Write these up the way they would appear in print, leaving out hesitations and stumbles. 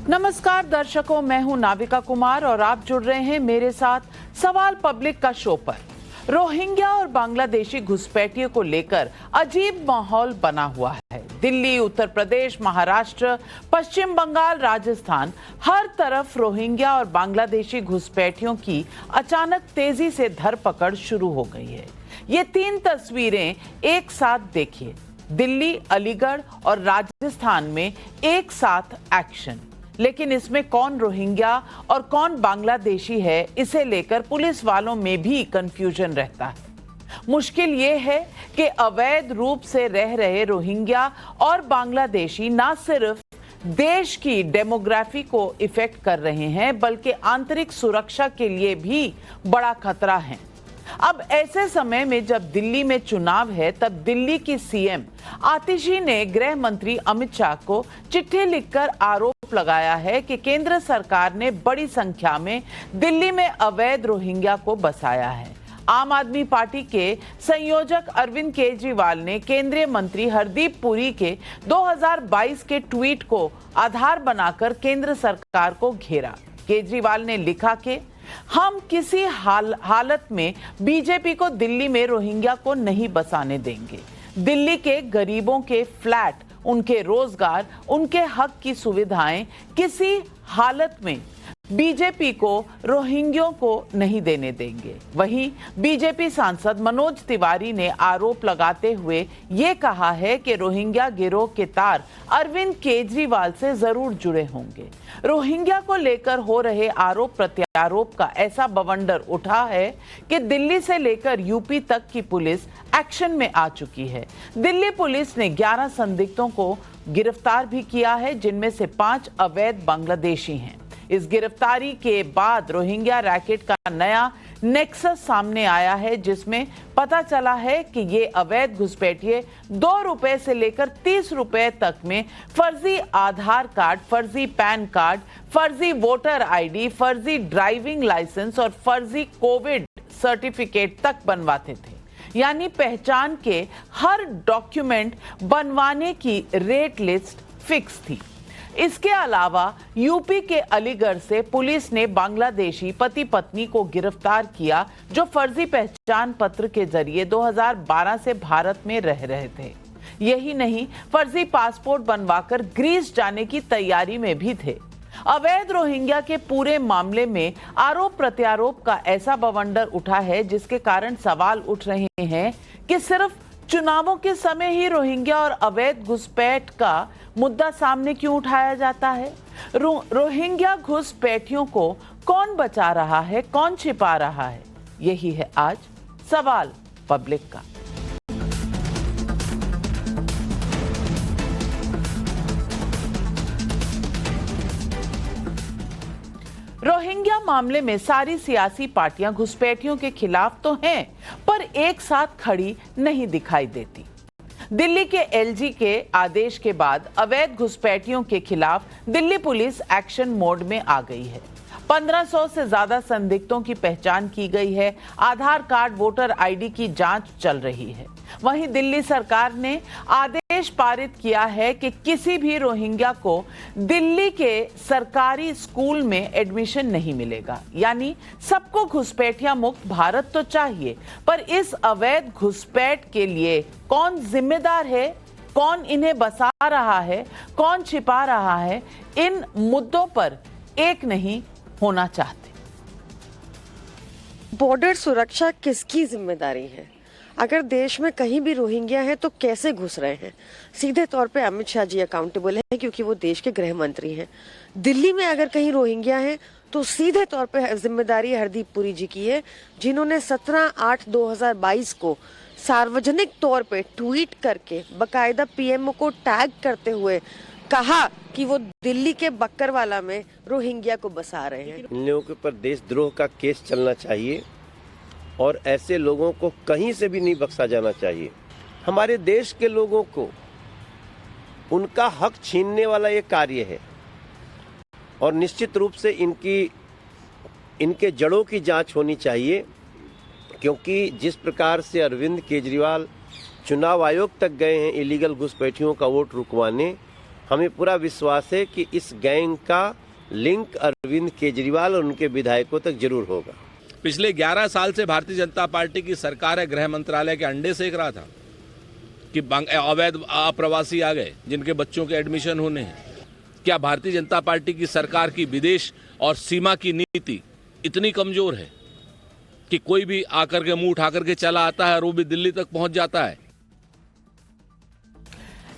नमस्कार दर्शकों, मैं हूं नाविका कुमार और आप जुड़ रहे हैं मेरे साथ सवाल पब्लिक का शो पर। रोहिंग्या और बांग्लादेशी घुसपैठियों को लेकर अजीब माहौल बना हुआ है। दिल्ली, उत्तर प्रदेश, महाराष्ट्र, पश्चिम बंगाल, राजस्थान, हर तरफ रोहिंग्या और बांग्लादेशी घुसपैठियों की अचानक तेजी से धरपकड़ शुरू हो गई है। ये तीन तस्वीरें एक साथ देखिए। दिल्ली, अलीगढ़ और राजस्थान में एक साथ एक्शन। लेकिन इसमें कौन रोहिंग्या और कौन बांग्लादेशी है, इसे लेकर पुलिस वालों में भी कंफ्यूजन रहता है। मुश्किल ये है कि अवैध रूप से रह रहे रोहिंग्या और बांग्लादेशी ना सिर्फ देश की डेमोग्राफी को इफेक्ट कर रहे हैं, बल्कि आंतरिक सुरक्षा के लिए भी बड़ा खतरा है। अब ऐसे समय में जब दिल्ली में चुनाव है, तब दिल्ली की सीएम आतिशी ने गृह मंत्री अमित शाह को चिट्ठी लिखकर आरोप लगाया है कि केंद्र सरकार ने बड़ी संख्या में दिल्ली में अवैध रोहिंग्या को बसाया है। आम आदमी पार्टी के संयोजक अरविंद केजरीवाल ने केंद्रीय मंत्री हरदीप पुरी के 2022 के ट्वीट को आधार बनाकर केंद्र सरकार को घेरा। केजरीवाल ने लिखा कि हम किसी हालत में बीजेपी को दिल्ली में रोहिंग्या को नहीं बसाने देंगे। दिल्ली के गरीबों के फ्लैट, उनके रोजगार, उनके हक की सुविधाएं किसी हालत में बीजेपी को रोहिंग्यों को नहीं देने देंगे। वहीं बीजेपी सांसद मनोज तिवारी ने आरोप लगाते हुए ये कहा है कि रोहिंग्या गिरोह के तार अरविंद केजरीवाल से जरूर जुड़े होंगे। रोहिंग्या को लेकर हो रहे आरोप प्रत्यारोप का ऐसा बवंडर उठा है कि दिल्ली से लेकर यूपी तक की पुलिस एक्शन में आ चुकी है। दिल्ली पुलिस ने 11 संदिग्धों को गिरफ्तार भी किया है, जिनमें से 5 अवैध बांग्लादेशी हैं। इस गिरफ्तारी के बाद रोहिंग्या रैकेट का नया नेक्सस सामने आया है, जिसमें पता चला है कि ये अवैध घुसपैठिए 2 रुपए से लेकर 30 रुपए तक में फर्जी आधार कार्ड, फर्जी पैन कार्ड, फर्जी वोटर आईडी, फर्जी ड्राइविंग लाइसेंस और फर्जी कोविड सर्टिफिकेट तक बनवाते थे। यानी पहचान के हर डॉक्यूमेंट बनवाने की रेट लिस्ट फिक्स थी। इसके अलावा यूपी के अलीगढ़ से पुलिस ने बांग्लादेशी पति पत्नी को गिरफ्तार किया, जो फर्जी पहचान पत्र के जरिए 2012 से भारत में रह रहे थे। यही नहीं, फर्जी पासपोर्ट बनवाकर ग्रीस जाने की तैयारी में भी थे। अवैध रोहिंग्या के पूरे मामले में आरोप प्रत्यारोप का ऐसा बवंडर उठा है, जिसके कारण सवाल उठ रहे हैं कि सिर्फ चुनावों के समय ही रोहिंग्या और अवैध घुसपैठ का मुद्दा सामने क्यों उठाया जाता है। रोहिंग्या घुसपैठियों को कौन बचा रहा है, कौन छिपा रहा है, यही है आज सवाल पब्लिक का। रोहिंग्या मामले में सारी सियासी पार्टियां घुसपैठियों के खिलाफ तो हैं, पर एक साथ खड़ी नहीं दिखाई देती। दिल्ली के एलजी के आदेश के बाद अवैध घुसपैठियों के खिलाफ दिल्ली पुलिस एक्शन मोड में आ गई है। 1500 से ज्यादा संदिग्धों की पहचान की गई है। आधार कार्ड, वोटर आईडी की जांच चल रही है। वहीं दिल्ली सरकार ने आदेश पारित किया है कि किसी भी रोहिंग्या को दिल्ली के सरकारी स्कूल में एडमिशन नहीं मिलेगा। यानी सबको घुसपैठिया मुक्त भारत तो चाहिए, पर इस अवैध घुसपैठ के लिए कौन जिम्मेदार है, कौन इन्हें बसा रहा है, कौन छिपा रहा है, इन मुद्दों पर एक नहीं होना चाहते। बॉर्डर सुरक्षा किसकी जिम्मेदारी है? अगर देश में कहीं भी रोहिंग्या हैं तो कैसे घुस रहे हैं? सीधे तौर पे अमित शाह जी अकाउंटेबल हैं, क्योंकि वो देश के गृह मंत्री हैं। दिल्ली में अगर कहीं रोहिंग्या हैं तो सीधे तौर पे जिम्मेदारी हरदीप पुरी जी की है, जिन्होंने 17/8/2022 को सार्वजनिक तौर पे ट्वीट करके बाकायदा पीएमओ को टैग करते हुए कहा कि वो दिल्ली के बक्करवाला में रोहिंग्या को बसा रहे हैं। इन लोगों के ऊपर देशद्रोह का केस चलना चाहिए और ऐसे लोगों को कहीं से भी नहीं बख्शा जाना चाहिए। हमारे देश के लोगों को उनका हक छीनने वाला ये कार्य है और निश्चित रूप से इनके जड़ों की जांच होनी चाहिए, क्योंकि जिस प्रकार से अरविंद केजरीवाल चुनाव आयोग तक गए हैं इलीगल घुसपैठियों का वोट रुकवाने, हमें पूरा विश्वास है कि इस गैंग का लिंक अरविंद केजरीवाल और उनके विधायकों तक जरूर होगा। पिछले 11 साल से भारतीय जनता पार्टी की सरकार है गृह मंत्रालय के अंडे सेक रहा था कि अवैध अप्रवासी आ गए जिनके बच्चों के एडमिशन होने हैं। क्या भारतीय जनता पार्टी की सरकार की विदेश और सीमा की नीति इतनी कमजोर है कि कोई भी आकर के मुंह उठा करके चला आता है और वो भी दिल्ली तक पहुंच जाता है?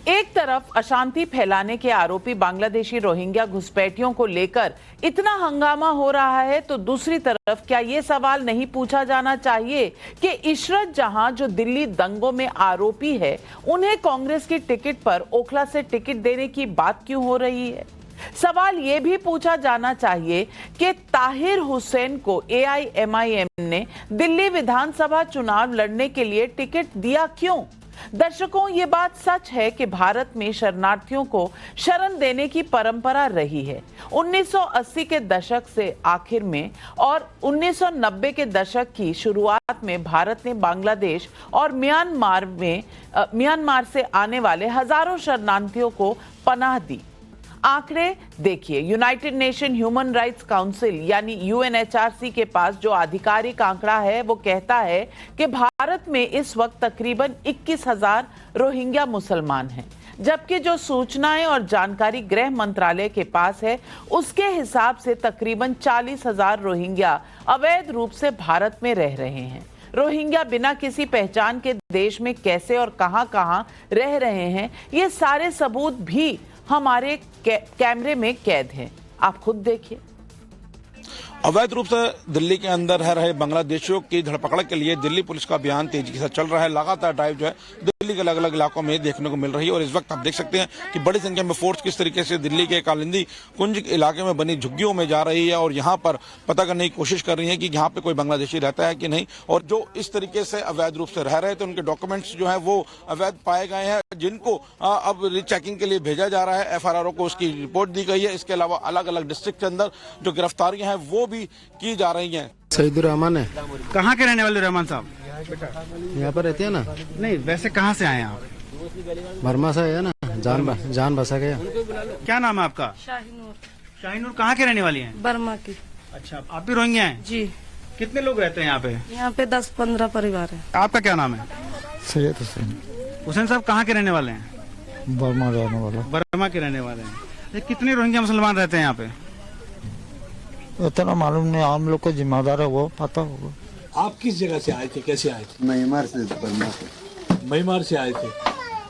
एक तरफ अशांति फैलाने के आरोपी बांग्लादेशी रोहिंग्या घुसपैठियों को लेकर इतना हंगामा हो रहा है, तो दूसरी तरफ क्या ये सवाल नहीं पूछा जाना चाहिए कि इशरत जहां जो दिल्ली दंगों में आरोपी है, उन्हें कांग्रेस की टिकट पर ओखला से टिकट देने की बात क्यों हो रही है? सवाल यह भी पूछा जाना चाहिए कि ताहिर हुसैन को एआईएमआईएम ने दिल्ली विधानसभा चुनाव लड़ने के लिए टिकट दिया क्यों? दर्शकों, ये बात सच है कि भारत में शरणार्थियों को शरण देने की परंपरा रही है। 1980 के दशक से आखिर में और 1990 के दशक की शुरुआत में भारत ने बांग्लादेश और म्यांमार से आने वाले हजारों शरणार्थियों को पनाह दी। आंकड़े देखिए, United nation human rights council यानी यूएनएचआरसी के पास जो आधिकारिक आंकड़ा है वो कहता है कि भारत में इस वक्त तकरीबन 21,000 रोहिंग्या मुसलमान हैं, जबकि जो सूचनाएं और जानकारी गृह मंत्रालय के पास है उसके हिसाब से तकरीबन 40,000 रोहिंग्या अवैध रूप से भारत में रह रहे हैं। रोहिंग्या बिना किसी पहचान के देश में कैसे और कहां-कहां रह रहे हैं, ये सारे सबूत भी हमारे कैमरे में कैद हैं। आप खुद देखिए। अवैध रूप से दिल्ली के अंदर रह रहे बांग्लादेशियों की धरपकड़ के लिए दिल्ली पुलिस का अभियान तेजी के साथ चल रहा है। लगातार ड्राइव जो है दिल्ली के अलग अलग इलाकों में देखने को मिल रही है और इस वक्त आप देख सकते हैं कि बड़ी संख्या में फोर्स किस तरीके से दिल्ली के कालिंदी कुंज इलाके में बनी झुग्गियों में जा रही है और यहाँ पर पता करने की कोशिश कर रही है कि यहाँ पे कोई बांग्लादेशी रहता है कि नहीं, और जो इस तरीके से अवैध रूप से रह रहे थे उनके डॉक्यूमेंट्स जो है वो अवैध पाए गए हैं, जिनको अब रीचेकिंग के लिए भेजा जा रहा है। एफआरआर को उसकी रिपोर्ट दी गई है। इसके अलावा अलग अलग डिस्ट्रिक्ट के अंदर जो गिरफ्तारियां हैं वो भी की जा रही हैं। सईदुर रहमान है। कहाँ के रहने वाले रहमान साहब? यहाँ पर रहते हैं ना। नहीं, वैसे कहाँ से आए हैं आप? बर्मा से है ना, जान बसा गया। क्या नाम है आपका? शाहीनूर। शाहीनूर कहाँ के रहने वाली हैं? बर्मा की। अच्छा, आप भी रोहिंग्या हैं? जी। कितने लोग रहते हैं यहाँ पे? यहाँ पे 10-15 परिवार है। आपका क्या नाम है? सैयद हुसैन। हुसैन साहब कहाँ के रहने वाले हैं? बर्मा रहने वाला। बर्मा के रहने वाले हैं। ये कितने रोहिंग्या मुसलमान रहते हैं यहाँ पे? उतना मालूम नहीं, आम लोग को जिम्मेदार है वो पता होगा। आप किस जगह से आए थे, कैसे आए थे? म्यांमार से, बर्मा से। म्यांमार से आए थे।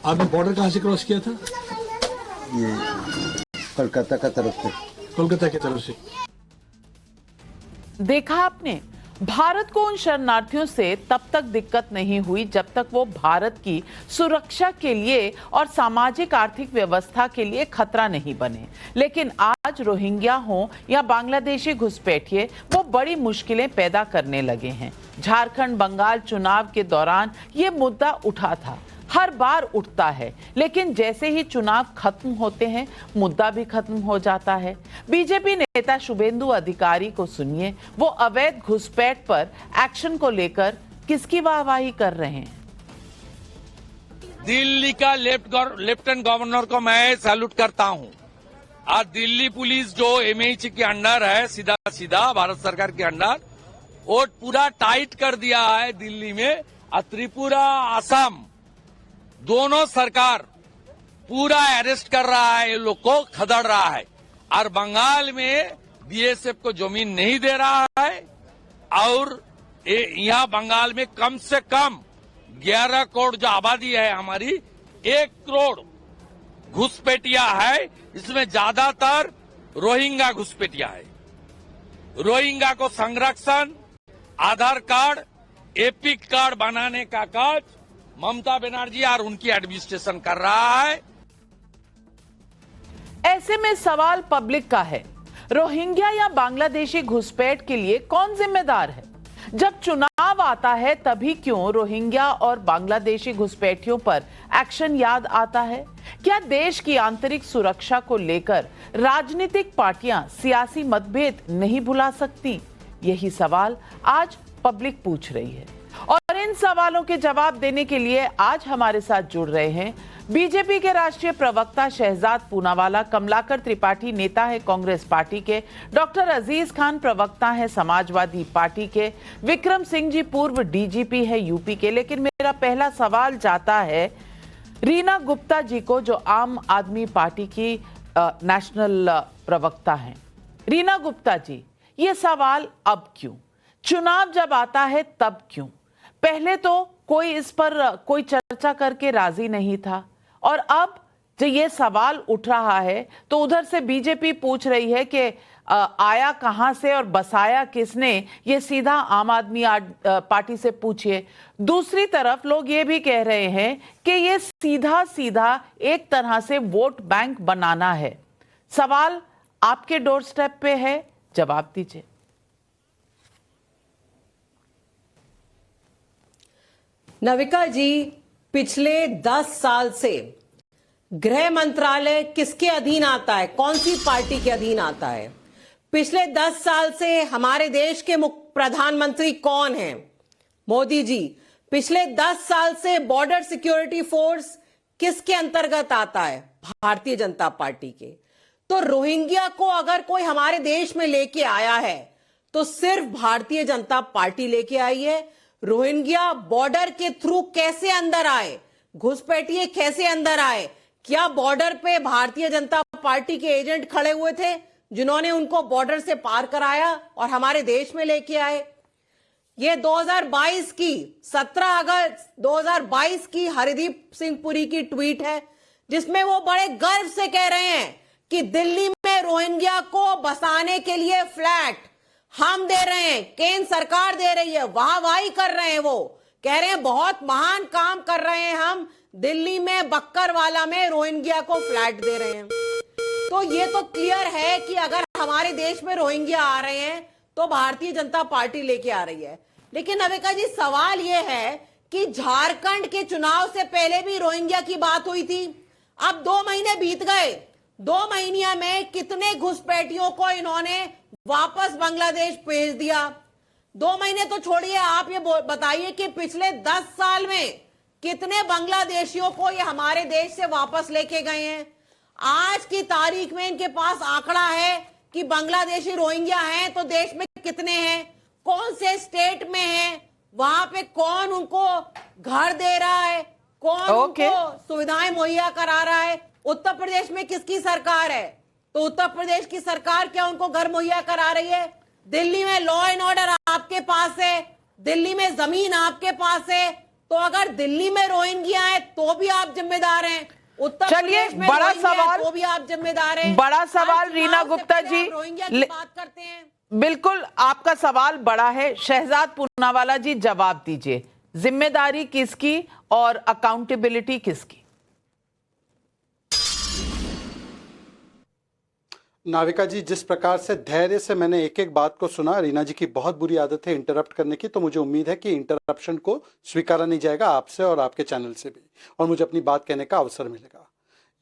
आपने बॉर्डर कहाँ से क्रॉस किया था? ये कोलकाता का तरफ से। कोलकाता की तरफ से। देखा आपने, भारत को उन शरणार्थियों से तब तक दिक्कत नहीं हुई जब तक वो भारत की सुरक्षा के लिए और सामाजिक आर्थिक व्यवस्था के लिए खतरा नहीं बने। लेकिन आज रोहिंग्या हो या बांग्लादेशी घुसपैठिए, वो बड़ी मुश्किलें पैदा करने लगे हैं। झारखंड बंगाल चुनाव के दौरान ये मुद्दा उठा था, हर बार उठता है, लेकिन जैसे ही चुनाव खत्म होते हैं मुद्दा भी खत्म हो जाता है। बीजेपी नेता शुभेंदु अधिकारी को सुनिए, वो अवैध घुसपैठ पर एक्शन को लेकर किसकी वाहवाही कर रहे हैं। दिल्ली का लेफ्टिनेंट गवर्नर को मैं सैल्यूट करता हूं। आज दिल्ली पुलिस जो एमएच के अंडर है, सीधा भारत सरकार के अंडर, वो पूरा टाइट कर दिया है दिल्ली में। और त्रिपुरा, असम दोनों सरकार पूरा अरेस्ट कर रहा है, ये लोग को खदेड़ रहा है। और बंगाल में बीएसएफ को जमीन नहीं दे रहा है। और यहाँ बंगाल में कम से कम 11 करोड़ जो आबादी है हमारी, 1 करोड़ घुसपैठिया है। इसमें ज्यादातर रोहिंग्या घुसपैठिया है। रोहिंग्या को संरक्षण, आधार कार्ड, एपिक कार्ड बनाने का काज ममता बनर्जी और उनकी एडमिनिस्ट्रेशन कर रहा है। ऐसे में सवाल पब्लिक का है, रोहिंग्या या बांग्लादेशी घुसपैठ के लिए कौन जिम्मेदार है? जब चुनाव आता है तभी क्यों रोहिंग्या और बांग्लादेशी घुसपैठियों पर एक्शन याद आता है? क्या देश की आंतरिक सुरक्षा को लेकर राजनीतिक पार्टियां सियासी मतभेद नहीं भुला सकती? यही सवाल आज पब्लिक पूछ रही है। और इन सवालों के जवाब देने के लिए आज हमारे साथ जुड़ रहे हैं बीजेपी के राष्ट्रीय प्रवक्ता शहजाद पूनावाला, कमलाकर त्रिपाठी नेता है कांग्रेस पार्टी के, डॉक्टर अजीज खान प्रवक्ता है समाजवादी पार्टी के, विक्रम सिंह जी पूर्व डीजीपी है यूपी के। लेकिन मेरा पहला सवाल जाता है रीना गुप्ता जी को, जो आम आदमी पार्टी की नेशनल प्रवक्ता हैं। रीना गुप्ता जी, ये सवाल अब क्यों? चुनाव जब आता है तब क्यों? पहले तो कोई इस पर कोई चर्चा करके राजी नहीं था, और अब जो ये सवाल उठ रहा है तो उधर से बीजेपी पूछ रही है कि आया कहां से और बसाया किसने, ये सीधा आम आदमी पार्टी से पूछिए। दूसरी तरफ लोग ये भी कह रहे हैं कि ये सीधा सीधा एक तरह से वोट बैंक बनाना है। सवाल आपके डोर स्टेप पे है, जवाब दीजिए। नाविका जी, पिछले 10 साल से गृह मंत्रालय किसके अधीन आता है? कौन सी पार्टी के अधीन आता है? पिछले 10 साल से हमारे देश के प्रधानमंत्री कौन हैं? मोदी जी। पिछले 10 साल से बॉर्डर सिक्योरिटी फोर्स किसके अंतर्गत आता है? भारतीय जनता पार्टी के। तो रोहिंग्या को अगर कोई हमारे देश में लेके आया है तो सिर्फ भारतीय जनता पार्टी लेके आई है। रोहिंग्या बॉर्डर के थ्रू कैसे अंदर आए? घुसपैठिए कैसे अंदर आए? क्या बॉर्डर पे भारतीय जनता पार्टी के एजेंट खड़े हुए थे जिन्होंने उनको बॉर्डर से पार कराया और हमारे देश में लेके आए? ये 2022 की 17 अगस्त 2022 की हरदीप सिंह पुरी की ट्वीट है, जिसमें वो बड़े गर्व से कह रहे हैं कि दिल्ली में रोहिंग्या को बसाने के लिए फ्लैट हम दे रहे हैं, केंद्र सरकार दे रही है, वाहवाही कर रहे हैं। वो कह रहे हैं बहुत महान काम कर रहे हैं हम, दिल्ली में बक्करवाला में रोहिंग्या को फ्लैट दे रहे हैं। तो ये तो क्लियर है कि अगर हमारे देश में रोहिंग्या आ रहे हैं तो भारतीय जनता पार्टी लेके आ रही है। लेकिन नाविका जी, सवाल ये है कि झारखंड के चुनाव से पहले भी रोहिंग्या की बात हुई थी। अब 2 महीने बीत गए, 2 महीने में कितने घुसपैठियों को इन्होंने वापस बांग्लादेश भेज दिया? 2 महीने तो छोड़िए, आप ये बताइए कि पिछले 10 साल में कितने बांग्लादेशियों को ये हमारे देश से वापस लेके गए हैं? आज की तारीख में इनके पास आंकड़ा है कि बांग्लादेशी रोहिंग्या हैं तो देश में कितने हैं, कौन से स्टेट में हैं, वहां पे कौन उनको घर दे रहा है, कौन उनको सुविधाएं मुहैया करा रहा है। उत्तर प्रदेश में किसकी सरकार है? तो उत्तर प्रदेश की सरकार क्या उनको घर मुहैया करा रही है? दिल्ली में लॉ एंड ऑर्डर आपके पास है, दिल्ली में जमीन आपके पास है, तो अगर दिल्ली में रोहिंग्या है तो भी आप जिम्मेदार हैं, उत्तर प्रदेश में बड़ा सवाल, तो भी आप जिम्मेदार हैं। बड़ा सवाल रीना गुप्ता जी, रोहिंग्या की बात करते हैं। बिल्कुल आपका सवाल बड़ा है। शहजाद पूनावाला जी, जवाब दीजिए, जिम्मेदारी किसकी और अकाउंटेबिलिटी किसकी? नाविका जी, जिस प्रकार से धैर्य से मैंने एक एक बात को सुना, रीना जी की बहुत बुरी आदत है इंटरप्ट करने की, तो मुझे उम्मीद है कि इंटरप्शन को स्वीकारा नहीं जाएगा आपसे और आपके चैनल से भी, और मुझे अपनी बात कहने का अवसर मिलेगा।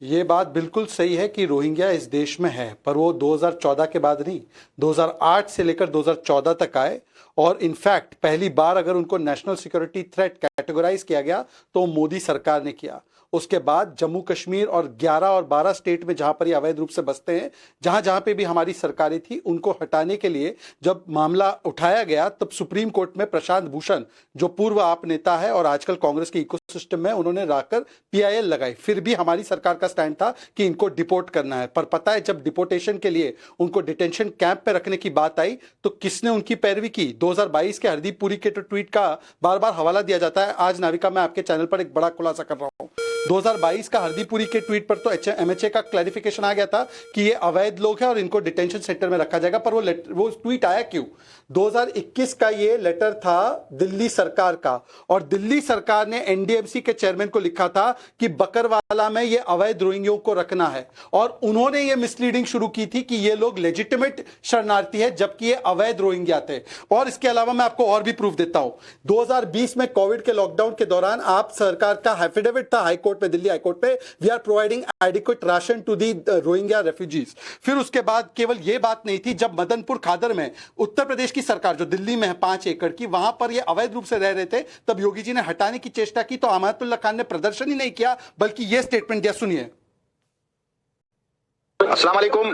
ये बात बिल्कुल सही है कि रोहिंग्या इस देश में है, पर वो 2014 के बाद नहीं, 2008 से लेकर 2014 तक आए, और इनफैक्ट पहली बार अगर उनको नेशनल सिक्योरिटी थ्रेट कैटेगराइज किया गया तो मोदी सरकार ने किया। उसके बाद जम्मू कश्मीर और 11 और 12 स्टेट में जहां पर ये अवैध रूप से बसते हैं, जहां जहां पे भी हमारी सरकारें थी, उनको हटाने के लिए जब मामला उठाया गया तब सुप्रीम कोर्ट में प्रशांत भूषण, जो पूर्व आप नेता है और आजकल कांग्रेस के इकोसिस्टम में, उन्होंने राकर PIL लगाई। फिर भी हमारी सरकार का स्टैंड था कि इनको डिपोर्ट करना है, पर पता है जब डिपोर्टेशन के लिए उनको डिटेंशन कैंप पे रखने की बात आई तो किसने उनकी पैरवी की? 2022 के हरदीप पुरी के ट्वीट का बार बार हवाला दिया जाता है। आज नाविका मैं आपके चैनल पर एक बड़ा खुलासा कर रहा हूं। 2022 का हरदीप पुरी के ट्वीट पर तो MHA का क्लैरिफिकेशन आ गया था कि ये अवैध लोग हैं और इनको डिटेंशन सेंटर में रखा जाएगा, पर वो ट्वीट आया क्यों? 2021 का ये लेटर था दिल्ली सरकार का, और दिल्ली सरकार ने NDA टीएमसी के चेयरमैन को लिखा था कि बकरवाला में ये अवैध रोहिंग्यों को रखना है, और उन्होंने ये मिसलीडिंग शुरू की थी कि ये लोग लेजिटिमेट शरणार्थी है जबकि ये अवैध रोहिंग्या थे। और इसके अलावा मैं आपको और भी प्रूफ देता हूं। 2020 में कोविड के लॉकडाउन के दौरान आप सरकार का एफिडेविट था हाईकोर्ट पे, दिल्ली हाईकोर्ट पे, we are providing adequate ration to the Rohingya refugees. फिर उसके बाद केवल ये बात नहीं थी, जब मदनपुर खादर में उत्तर प्रदेश की सरकार जो दिल्ली में है 5 एकड़ की, वहां पर ये अवैध रूप से रह रहे थे, तब योगी जी ने हटाने की चेष्टा की तो अमानतुल्लाह खान ने प्रदर्शन ही नहीं किया बल्कि ये स्टेटमेंट दिया। सुनिए। अस्सलाम वालेकुम,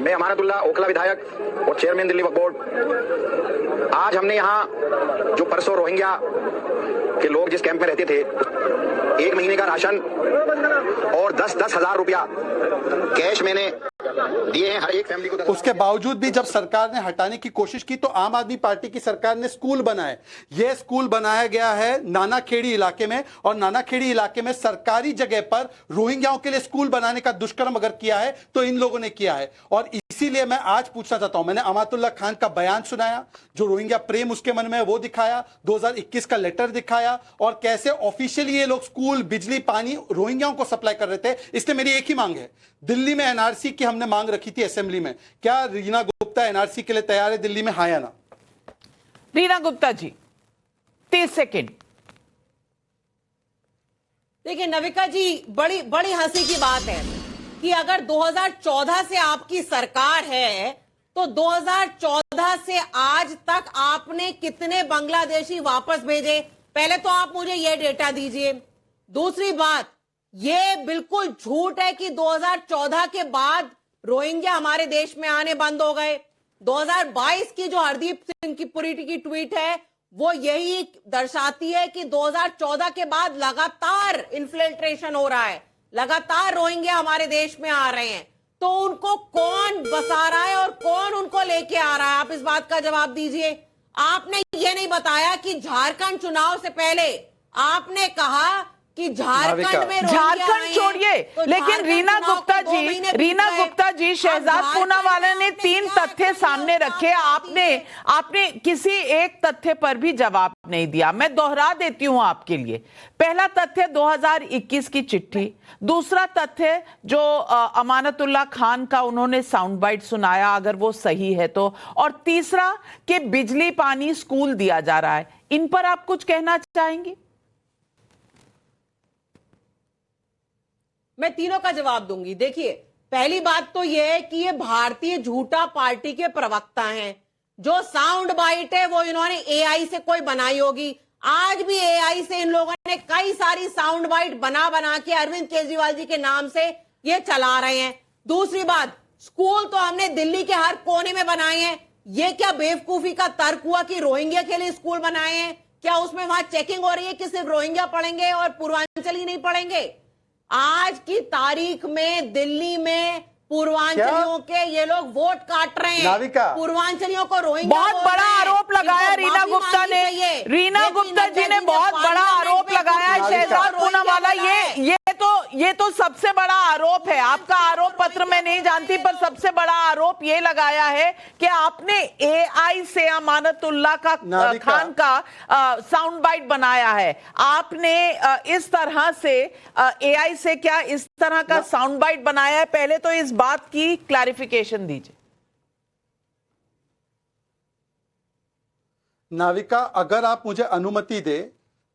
मैं अमानतुल्लाह ओखला विधायक और चेयरमैन दिल्ली वक्फ बोर्ड। आज हमने यहाँ जो परसों रोहिंग्या के लोग जिस कैंप में रहते थे, 1 महीने का राशन और 10-10 हजार रुपया कैश मैंने दिए हैं हर एक फैमिली को। उसके बावजूद भी जब सरकार ने हटाने की कोशिश की तो आम आदमी पार्टी की सरकार ने स्कूल बनाए। यह स्कूल बनाया गया है नानाखेड़ी इलाके में, और नानाखेड़ी इलाके में सरकारी जगह पर रोहिंग्याओं के लिए स्कूल बनाने का दुष्कर्म अगर किया है तो इन लोगों ने किया है। और इसीलिए मैं आज पूछना चाहता हूं, मैंने अमातुल्लाह खान का बयान सुनाया, जो रोहिंग्या प्रेम उसके मन में है वो दिखाया, 2021 का लेटर दिखाया, और कैसे ऑफिशियली ये लोग स्कूल, बिजली, पानी रोहिंग्याओं को सप्लाई कर रहे थे। इसलिए मेरी एक ही मांग है, दिल्ली में एनआरसी की हमने मांग रखी थी असेंबली में, क्या रीना गुप्ता एनआरसी के लिए तैयार है दिल्ली में, हाँ या ना? रीना गुप्ता जी 30 सेकंड। देखिए नविका जी, बड़ी बड़ी हंसी की बात है कि अगर 2014 से आपकी सरकार है तो 2014 से आज तक आपने कितने बांग्लादेशी वापस भेजे? पहले तो आप मुझे यह डेटा दीजिए। दूसरी बात, यह बिल्कुल झूठ है कि 2014 के बाद रोहिंग्या हमारे देश में आने बंद हो गए। 2022 की जो हरदीप सिंह की पुरी की ट्वीट है वो यही दर्शाती है कि 2014 के बाद लगातार इन्फिल्ट्रेशन हो रहा है, लगातार रोहिंग्या हमारे देश में आ रहे हैं। तो उनको कौन बसा रहा है और कौन उनको लेके आ रहा है? आप इस बात का जवाब दीजिए। आपने ये नहीं बताया कि झारखंड चुनाव से पहले आपने कहा कि झारखंड में झारखंड छोड़िए, लेकिन रीना गुप्ता जी शहजाद पूनावाला ने 3 तथ्य सामने रखे, आपने किसी एक तथ्य पर भी जवाब नहीं दिया। मैं दोहरा देती हूं आपके लिए। पहला तथ्य 2021 की चिट्ठी, दूसरा तथ्य जो अमानतुल्लाह खान का उन्होंने साउंड बाइट सुनाया, अगर वो सही है तो, और तीसरा कि बिजली, पानी, स्कूल दिया जा रहा है। इन पर आप कुछ कहना चाहेंगे? मैं तीनों का जवाब दूंगी। देखिए, पहली बात तो यह है कि ये भारतीय झूठा पार्टी के प्रवक्ता हैं। जो साउंड बाइट है वो इन्होंने एआई से कोई बनाई होगी। आज भी एआई से इन लोगों ने कई सारी साउंड बाइट बना के अरविंद केजरीवाल जी के नाम से ये चला रहे हैं। दूसरी बात, स्कूल तो हमने दिल्ली के हर कोने में बनाए हैं। ये क्या बेवकूफी का तर्क हुआ कि रोहिंग्या के लिए स्कूल बनाए हैं? क्या उसमें वहां चेकिंग हो रही है कि सिर्फ रोहिंग्या पढ़ेंगे और पूर्वांचली नहीं पढ़ेंगे? आज की तारीख में दिल्ली में पूर्वांचलियों के ये लोग वोट काट रहे हैं। पूर्वांचलियों को रोहिंग्या बहुत बड़ा आरोप लगाया रीना गुप्ता ने। रीना गुप्ता जी ने बहुत बड़ा आरोप लगाया है शहजाद पूनावाला। ये तो सबसे बड़ा आरोप है। आपका आरोप पत्र मैं नहीं जानती, पर सबसे बड़ा आरोप ये लगाया है कि आपने एआई से अमानतुल्लाह खान का साउंड बाइट बनाया है। आपने इस तरह से एआई से क्या इस तरह का साउंड बाइट बनाया है? पहले तो इस बात की क्लैरिफिकेशन दीजिए। नाविका, अगर आप मुझे अनुमति दे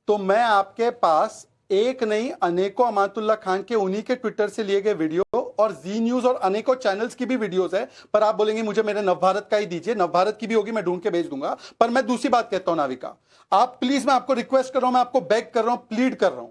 तो मैं आपके पास एक नहीं अनेकों अमानतुल्लाह खान के उन्हीं के ट्विटर से लिए गए वीडियो और जी न्यूज और अनेकों चैनल्स की भी वीडियोस है, पर आप बोलेंगे मुझे मेरे नवभारत का ही दीजिए। नवभारत की भी होगी, मैं ढूंढ के भेज दूंगा। पर मैं दूसरी बात कहता हूं नाविका, आप प्लीज, मैं आपको रिक्वेस्ट कर रहा हूं, मैं आपको बेग कर रहा हूं, प्लीड कर रहा हूं,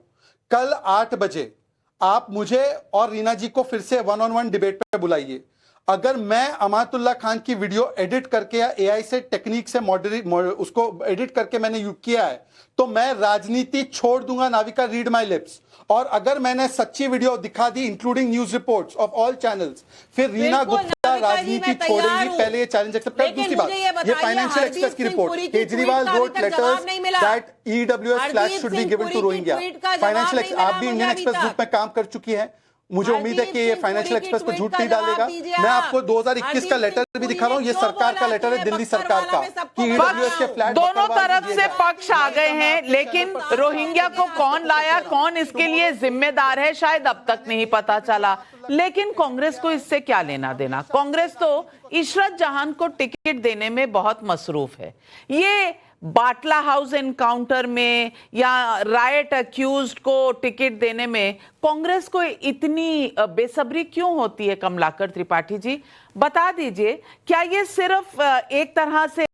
कल 8 बजे आप मुझे और रीना जी को फिर से 1-on-1 डिबेट पे बुलाइए। अगर मैं अमानतुल्लाह खान की वीडियो एडिट करके या एआई से टेक्निक से उसको एडिट करके मैंने किया है तो मैं राजनीति छोड़ दूंगा नाविका, रीड माय लिप्स। और अगर मैंने सच्ची वीडियो दिखा दी including news reports of all channels, फिर रीना गुप्ता राजनीति छोड़ेंगी। पहले ये चैलेंज एक्सेप्ट कर। दूसरी बात, ये फाइनेंशियल एक्सप्रेस की report, Kejriwal wrote letters that EWS flats should be given to Rohingya. Financial, आप भी इंडियन एक्सप्रेस ग्रुप में काम कर चुकी है, मुझे उम्मीद है कि ये फाइनेंशियल एक्सप्रेस पर झूठ नहीं डालेगा। मैं आपको 2021 का लेटर भी दिखा रहा हूँ, ये सरकार का लेटर है, दिल्ली सरकार का, कि ईडब्ल्यूएस के फ्लैट दोनों तरफ से पक्ष आ गए हैं, लेकिन रोहिंग्या को कौन लाया, कौन इसके लिए जिम्मेदार है, शायद अब तक नहीं पता चला। लेकिन कांग्रेस को इससे क्या लेना देना? कांग्रेस तो इशरत जहान को टिकट देने में बहुत मसरूफ है। ये बाटला हाउस एनकाउंटर में या रायट अक्यूज्ड को टिकट देने में कांग्रेस को इतनी बेसब्री क्यों होती है? कमलाकर त्रिपाठी जी बता दीजिए, क्या ये सिर्फ एक तरह से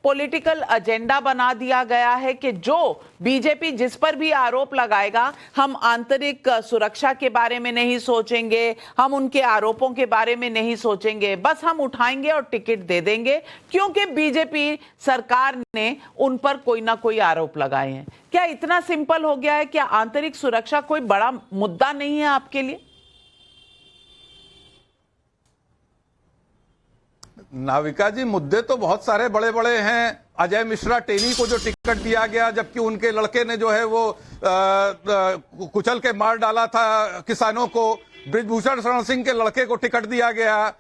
पॉलिटिकल एजेंडा बना दिया गया है कि जो बीजेपी जिस पर भी आरोप लगाएगा, हम आंतरिक सुरक्षा के बारे में नहीं सोचेंगे, हम उनके आरोपों के बारे में नहीं सोचेंगे, बस हम उठाएंगे और टिकट दे देंगे क्योंकि बीजेपी सरकार ने उन पर कोई ना कोई आरोप लगाए हैं? क्या इतना सिंपल हो गया है? क्या आंतरिक सुरक्षा कोई बड़ा मुद्दा नहीं है आपके लिए? नाविका जी, मुद्दे तो बहुत सारे बड़े बड़े हैं। अजय मिश्रा टेनी को जो टिकट दिया गया, जबकि उनके लड़के ने जो है वो कुचल के मार डाला था किसानों को। ब्रिजभूषण शरण सिंह के लड़के को टिकट दिया गया।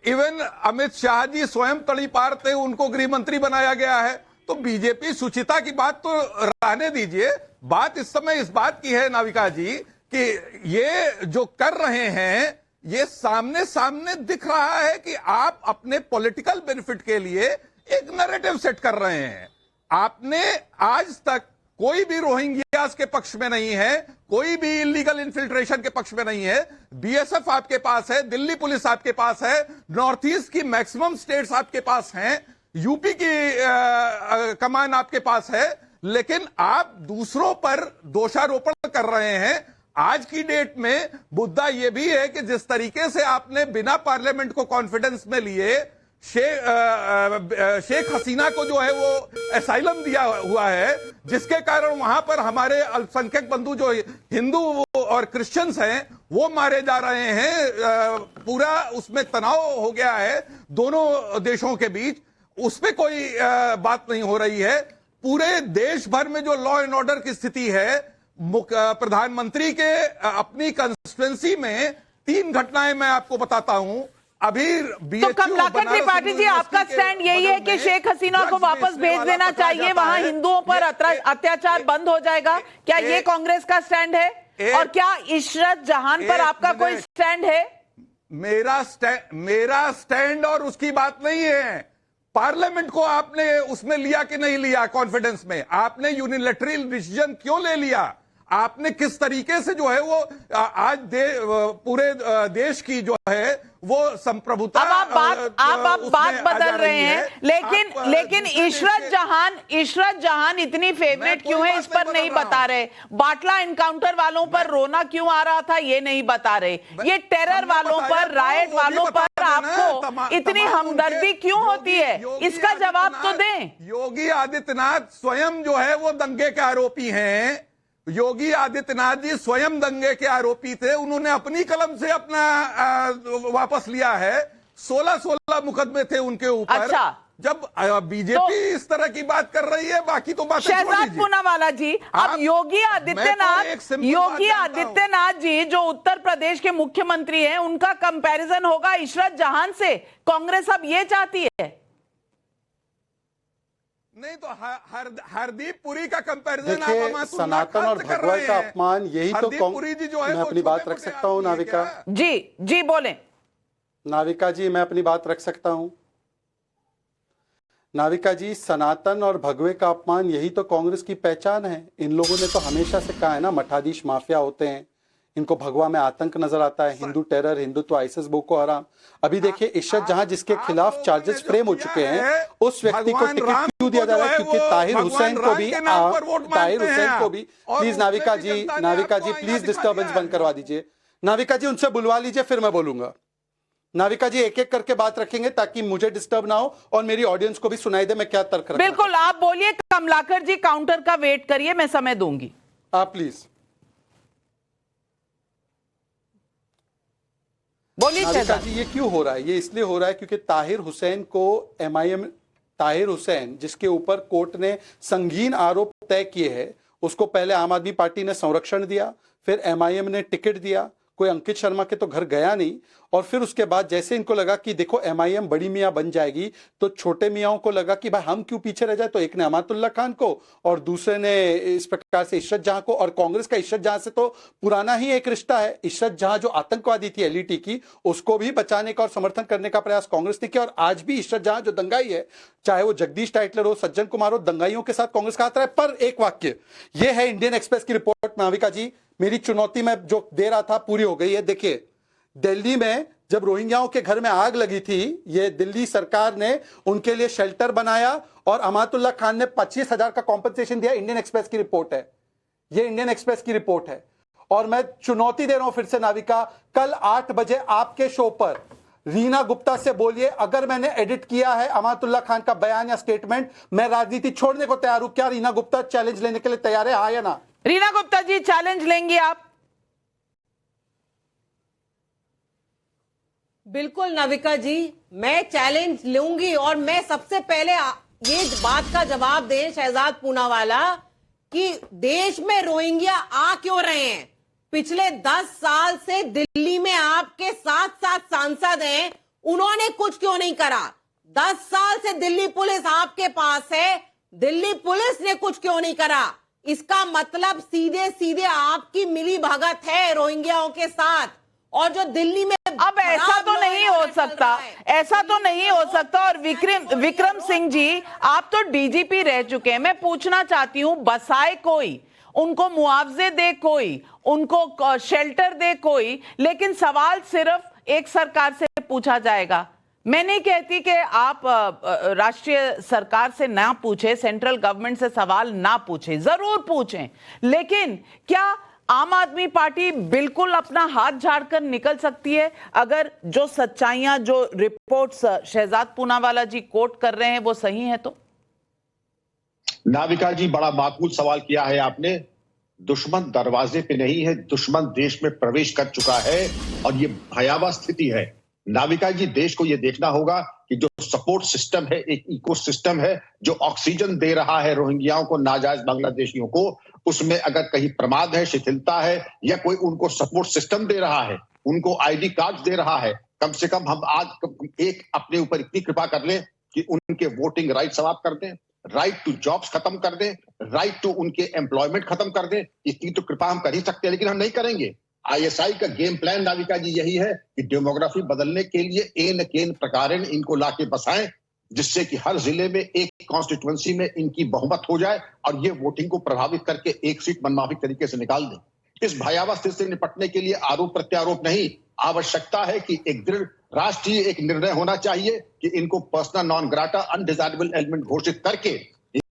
इवन अमित शाह जी स्वयं तड़ीपार थे, उनको गृह मंत्री बनाया गया है। तो बीजेपी सुचिता की बात तो रहने दीजिए, बात इस समय इस बात की है नाविका जी कि ये जो कर रहे हैं, ये सामने सामने दिख रहा है कि आप अपने पॉलिटिकल बेनिफिट के लिए एक नैरेटिव सेट कर रहे हैं। आपने आज तक कोई भी रोहिंग्यास के पक्ष में नहीं है, कोई भी इलीगल इन्फिल्ट्रेशन के पक्ष में नहीं है। बीएसएफ आपके पास है, दिल्ली पुलिस आपके पास है, नॉर्थ ईस्ट की मैक्सिमम स्टेट्स आपके पास हैं, यूपी की कमान आपके पास है, लेकिन आप दूसरों पर दोषारोपण कर रहे हैं। आज की डेट में मुद्दा यह भी है कि जिस तरीके से आपने बिना पार्लियामेंट को कॉन्फिडेंस में लिए शेख हसीना को जो है वो एसाइलम दिया हुआ है, जिसके कारण वहां पर हमारे अल्पसंख्यक बंधु जो हिंदू और क्रिश्चियंस हैं वो मारे जा रहे हैं। पूरा उसमें तनाव हो गया है दोनों देशों के बीच, उस पर कोई बात नहीं हो रही है। पूरे देश भर में जो लॉ एंड ऑर्डर की स्थिति है, प्रधानमंत्री के अपनी कंस्टिट्यूएंसी में 3 घटनाएं मैं आपको बताता हूं। अभी तो कमलाकर त्रिपाठी जी, आपका स्टैंड यही है कि शेख हसीना को वापस भेज देना चाहिए, वहां हिंदुओं पर अत्याचार बंद हो जाएगा? क्या ये कांग्रेस का स्टैंड है? और क्या इशरत जहां पर आपका कोई स्टैंड है? मेरा स्टैंड और उसकी बात नहीं है। पार्लियामेंट को आपने उसमें लिया कि नहीं लिया कॉन्फिडेंस में? आपने यूनिलैटरल डिसीजन क्यों ले लिया? आपने किस तरीके से जो है वो आज पूरे देश की जो है वो संप्रभुता, अब आप बात बदल रहे हैं, लेकिन इशरत जहां इतनी फेवरेट क्यों है, इस पर नहीं बता रहे। बाटला एनकाउंटर वालों पर रोना क्यों आ रहा था, ये नहीं बता रहे। ये टेरर वालों पर, रायट वालों पर आपको इतनी हमदर्दी क्यों होती है? इसका जवाब तो दें। योगी आदित्यनाथ स्वयं जो है वो दंगे के आरोपी हैं। योगी आदित्यनाथ जी स्वयं दंगे के आरोपी थे, उन्होंने अपनी कलम से अपना वापस लिया है। 16 मुकदमे थे उनके ऊपर। अच्छा, जब बीजेपी इस तरह की बात कर रही है, बाकी तो बात शहजाद पूनावाला जी, अब योगी आदित्यनाथ जी जो उत्तर प्रदेश के मुख्यमंत्री हैं, उनका कंपैरिजन होगा इशरत जहां से? कांग्रेस अब ये चाहती है? नहीं तो हरदीप पुरी का कंपैरिजन देखिए, सनातन और भगवा का अपमान, यही तो मैं अपनी बात रख सकता हूं नाविका जी बोलें। नाविका जी, मैं अपनी बात रख सकता हूं? नाविका जी, सनातन और भगवे का अपमान यही तो कांग्रेस की पहचान है। इन लोगों ने तो हमेशा से कहा है ना, मठाधीश माफिया होते हैं, इनको भगवा में आतंक नजर आता है, Hindu terror, Hindutva, ISIS, Boko हराम। अभी देखिए इशरत जहां जिसके खिलाफ चार्जेस फ्रेम हो चुके हैं, उस व्यक्ति को टिकट क्यों दिया जा रहा है? क्योंकि ताहिर हुसैन को भी please Navika ji please disturbance बंद करवा दीजिए। नाविका जी, उनसे बुलवा लीजिए, फिर मैं बोलूंगा। नाविका जी एक एक करके बात रखेंगे ताकि मुझे डिस्टर्ब ना हो और मेरी ऑडियंस को भी सुनाई दे मैं क्या तर्क रखता हूं। बिल्कुल, आप बोलिए। कमलाकर जी काउंटर का वेट करिए, मैं समय दूंगी। आप प्लीज बोलिए। जी, ये क्यों हो रहा है? ये इसलिए हो रहा है क्योंकि ताहिर हुसैन को एमआईएम, ताहिर हुसैन जिसके ऊपर कोर्ट ने संगीन आरोप तय किए हैं, उसको पहले आम आदमी पार्टी ने संरक्षण दिया, फिर एमआईएम ने टिकट दिया, कोई अंकित शर्मा के तो घर गया नहीं। और फिर उसके बाद जैसे इनको लगा कि देखो MIM बड़ी मियाँ बन जाएगी, तो छोटे मियाँओं को लगा कि भाई हम क्यों पीछे रह जाए, तो एक ने अमातुल्ला खान को और दूसरे ने इस प्रकार से इशरत जहां को। और कांग्रेस का इशरत जहां से तो पुराना ही एक रिश्ता है। इशरत जहां जो आतंकवादी थी LET की, उसको भी बचाने का और समर्थन करने का प्रयास कांग्रेस ने किया। और आज भी इशरत जहां जो दंगाई है, चाहे वो जगदीश टाइटलर हो, सज्जन कुमार हो, दंगाइयों के साथ कांग्रेस का हाथ रहा है। पर एक वाक्य, ये है इंडियन एक्सप्रेस की रिपोर्ट। नाविका जी, मेरी चुनौती मैं जो दे रहा था पूरी हो गई है। देखिए, दिल्ली में जब रोहिंग्याओं के घर में आग लगी थी, ये दिल्ली सरकार ने उनके लिए शेल्टर बनाया और अमातुल्ला खान ने 25,000 का कॉम्पनसेशन दिया। इंडियन एक्सप्रेस की रिपोर्ट है ये, इंडियन एक्सप्रेस की रिपोर्ट है। और मैं चुनौती दे रहा हूं फिर से नाविका, कल 8 बजे आपके शो पर रीना गुप्ता से बोलिए, अगर मैंने एडिट किया है अमातुल्ला खान का बयान या स्टेटमेंट, मैं राजनीति छोड़ने को तैयार हूं। क्या रीना गुप्ता चैलेंज लेने के लिए तैयार है, हाँ या ना? रीना गुप्ता जी, चैलेंज लेंगी आप? बिल्कुल नविका जी, मैं चैलेंज लूंगी। और मैं सबसे पहले ये बात का जवाब दें शहजाद पूनावाला कि देश में रोहिंग्या आ क्यों रहे हैं। पिछले 10 साल से दिल्ली में आपके 7 सांसद हैं, उन्होंने कुछ क्यों नहीं करा? 10 साल से दिल्ली पुलिस आपके पास है, दिल्ली पुलिस ने कुछ क्यों नहीं करा? इसका मतलब सीधे सीधे आपकी मिली भगत है रोहिंग्याओं के साथ। और जो दिल्ली में अब ऐसा तो नहीं हो सकता, ऐसा तो नहीं हो सकता। और विक्रम सिंह जी, आप तो DGP रह चुके हैं। मैं पूछना चाहती हूं, बसाए कोई, उनको मुआवजे दे कोई, उनको शेल्टर दे कोई, लेकिन सवाल सिर्फ एक सरकार से पूछा जाएगा। मैं नहीं कहती कि आप राष्ट्रीय सरकार से ना पूछे, सेंट्रल गवर्नमेंट से सवाल ना पूछे, जरूर पूछें, लेकिन क्या आम आदमी पार्टी बिल्कुल अपना हाथ झाड़कर निकल सकती है अगर जो सच्चाइयां, जो रिपोर्ट्स शहजाद पूनावाला जी कोट कर रहे हैं वो सही है तो? नाविका जी, बड़ा माकूल सवाल किया है आपने। दुश्मन दरवाजे पे नहीं है, दुश्मन देश में प्रवेश कर चुका है और ये भयावह स्थिति है। नाविका जी, देश को ये देखना होगा कि जो सपोर्ट सिस्टम है, एक इकोसिस्टम है जो ऑक्सीजन दे रहा है रोहिंग्याओं को, नाजायज बांग्लादेशियों को, उसमें अगर कहीं प्रमाद है, शिथिलता है, या कोई उनको सपोर्ट सिस्टम दे रहा है, उनको ID कार्ड दे रहा है, कम से कम हम आज एक अपने ऊपर इतनी कृपा कर लें कि उनके वोटिंग राइट समाप्त कर दें, राइट टू जॉब्स खत्म कर दें, राइट टू उनके एम्प्लॉयमेंट खत्म कर दें। इतनी तो कृपा हम कर ही सकते हैं, लेकिन हम नहीं करेंगे। ISI का गेम प्लान नाविका जी यही है कि डेमोग्राफी बदलने के लिए एन केन प्रकारेण इनको लाके बसाएं, जिससे कि हर जिले में एक कॉन्स्टिट्यूएंसी में इनकी बहुमत हो जाए और ये वोटिंग को प्रभावित करके एक सीट मनमाफिक तरीके से निकाल दें। इस भयावह स्थिति से निपटने के लिए आरोप प्रत्यारोप नहीं, आवश्यकता है कि एक दृढ़ राष्ट्रीय एक निर्णय होना चाहिए कि इनको personal non grata undesirable element घोषित करके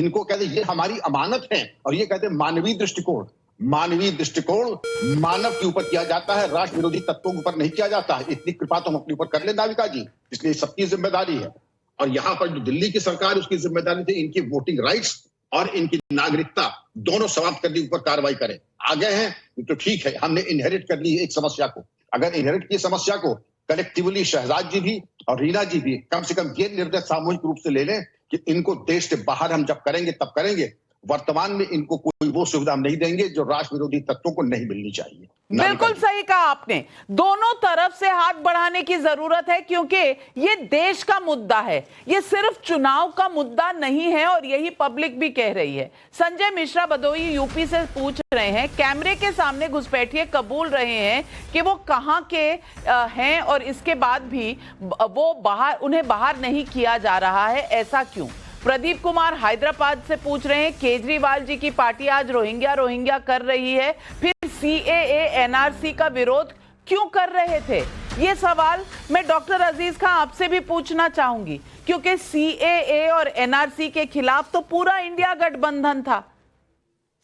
इनको कहते ये हमारी अमानत है। और ये कहते मानवीय दृष्टिकोण, मानवीय दृष्टिकोण मानव के ऊपर किया जाता है, राष्ट्र विरोधी तत्वों के ऊपर नहीं किया जाता है। इतनी कृपा तो हम अपने ऊपर कर लें नाविका जी, इसलिए सबकी जिम्मेदारी है। और यहाँ पर जो दिल्ली की सरकार, उसकी जिम्मेदारी थी इनकी वोटिंग राइट्स और इनकी नागरिकता दोनों समाप्त करने के ऊपर कार्रवाई करें। आ गए हैं तो ठीक है, हमने इनहेरिट कर ली एक समस्या को। अगर इनहेरिट की समस्या को कलेक्टिवली शहजाद जी भी और रीना जी भी कम से कम ये निर्णय सामूहिक रूप से ले लें कि इनको देश से बाहर हम जब करेंगे तब करेंगे, वर्तमान में इनको कोई वो सुविधा हम नहीं देंगे जो राष्ट्र विरोधी तत्वों को नहीं मिलनी चाहिए। बिल्कुल सही कहा आपने, दोनों तरफ से हाथ बढ़ाने की जरूरत है क्योंकि ये देश का मुद्दा है, ये सिर्फ चुनाव का मुद्दा नहीं है और यही पब्लिक भी कह रही है। संजय मिश्रा बदोई यूपी से पूछ रहे हैं, कैमरे के सामने घुसपैठिए कबूल रहे हैं कि वो कहां के हैं और इसके बाद भी वो उन्हें बाहर नहीं किया जा रहा है, ऐसा क्यों? प्रदीप कुमार हैदराबाद से पूछ रहे हैं, केजरीवाल जी की पार्टी आज रोहिंग्या कर रही है, फिर CAA NRC का विरोध क्यों कर रहे थे? ये सवाल मैं डॉक्टर अजीज खान आपसे भी पूछना चाहूंगी क्योंकि CAA और NRC के खिलाफ तो पूरा इंडिया गठबंधन था।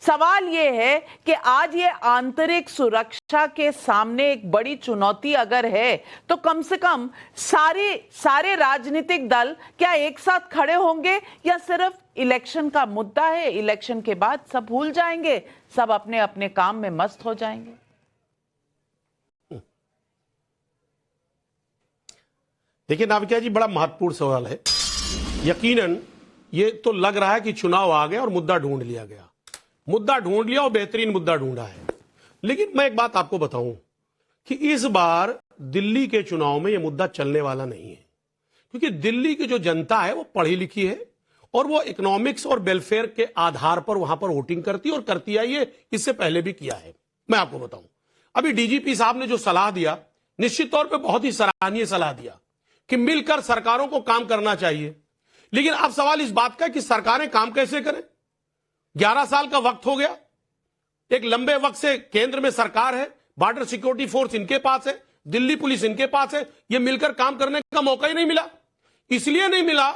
सवाल यह है कि आज ये आंतरिक सुरक्षा के सामने एक बड़ी चुनौती अगर है तो कम से कम सारे राजनीतिक दल क्या एक साथ खड़े होंगे या सिर्फ इलेक्शन का मुद्दा है, इलेक्शन के बाद सब भूल जाएंगे, सब अपने अपने काम में मस्त हो जाएंगे? देखिए नाविका जी, बड़ा महत्वपूर्ण सवाल है। यकीनन ये तो लग रहा है कि चुनाव आ गया और मुद्दा ढूंढ लिया गया, मुद्दा ढूंढ लिया और बेहतरीन मुद्दा ढूंढा है। लेकिन मैं एक बात आपको बताऊं कि इस बार दिल्ली के चुनाव में यह मुद्दा चलने वाला नहीं है, क्योंकि दिल्ली की जो जनता है वो पढ़ी लिखी है और वो इकोनॉमिक्स और वेलफेयर के आधार पर वहां पर वोटिंग करती है और करती आई है, इससे पहले भी किया है। मैं आपको बताऊं, अभी डीजीपी साहब ने जो सलाह दिया, निश्चित तौर पे बहुत ही सराहनीय सलाह दिया कि मिलकर सरकारों को काम करना चाहिए। लेकिन अब सवाल इस बात का कि सरकारें काम कैसे करें? 11 साल का वक्त हो गया, एक लंबे वक्त से केंद्र में सरकार है, बॉर्डर सिक्योरिटी फोर्स इनके पास है, दिल्ली पुलिस इनके पास है, ये मिलकर काम करने का मौका ही नहीं मिला। इसलिए नहीं मिला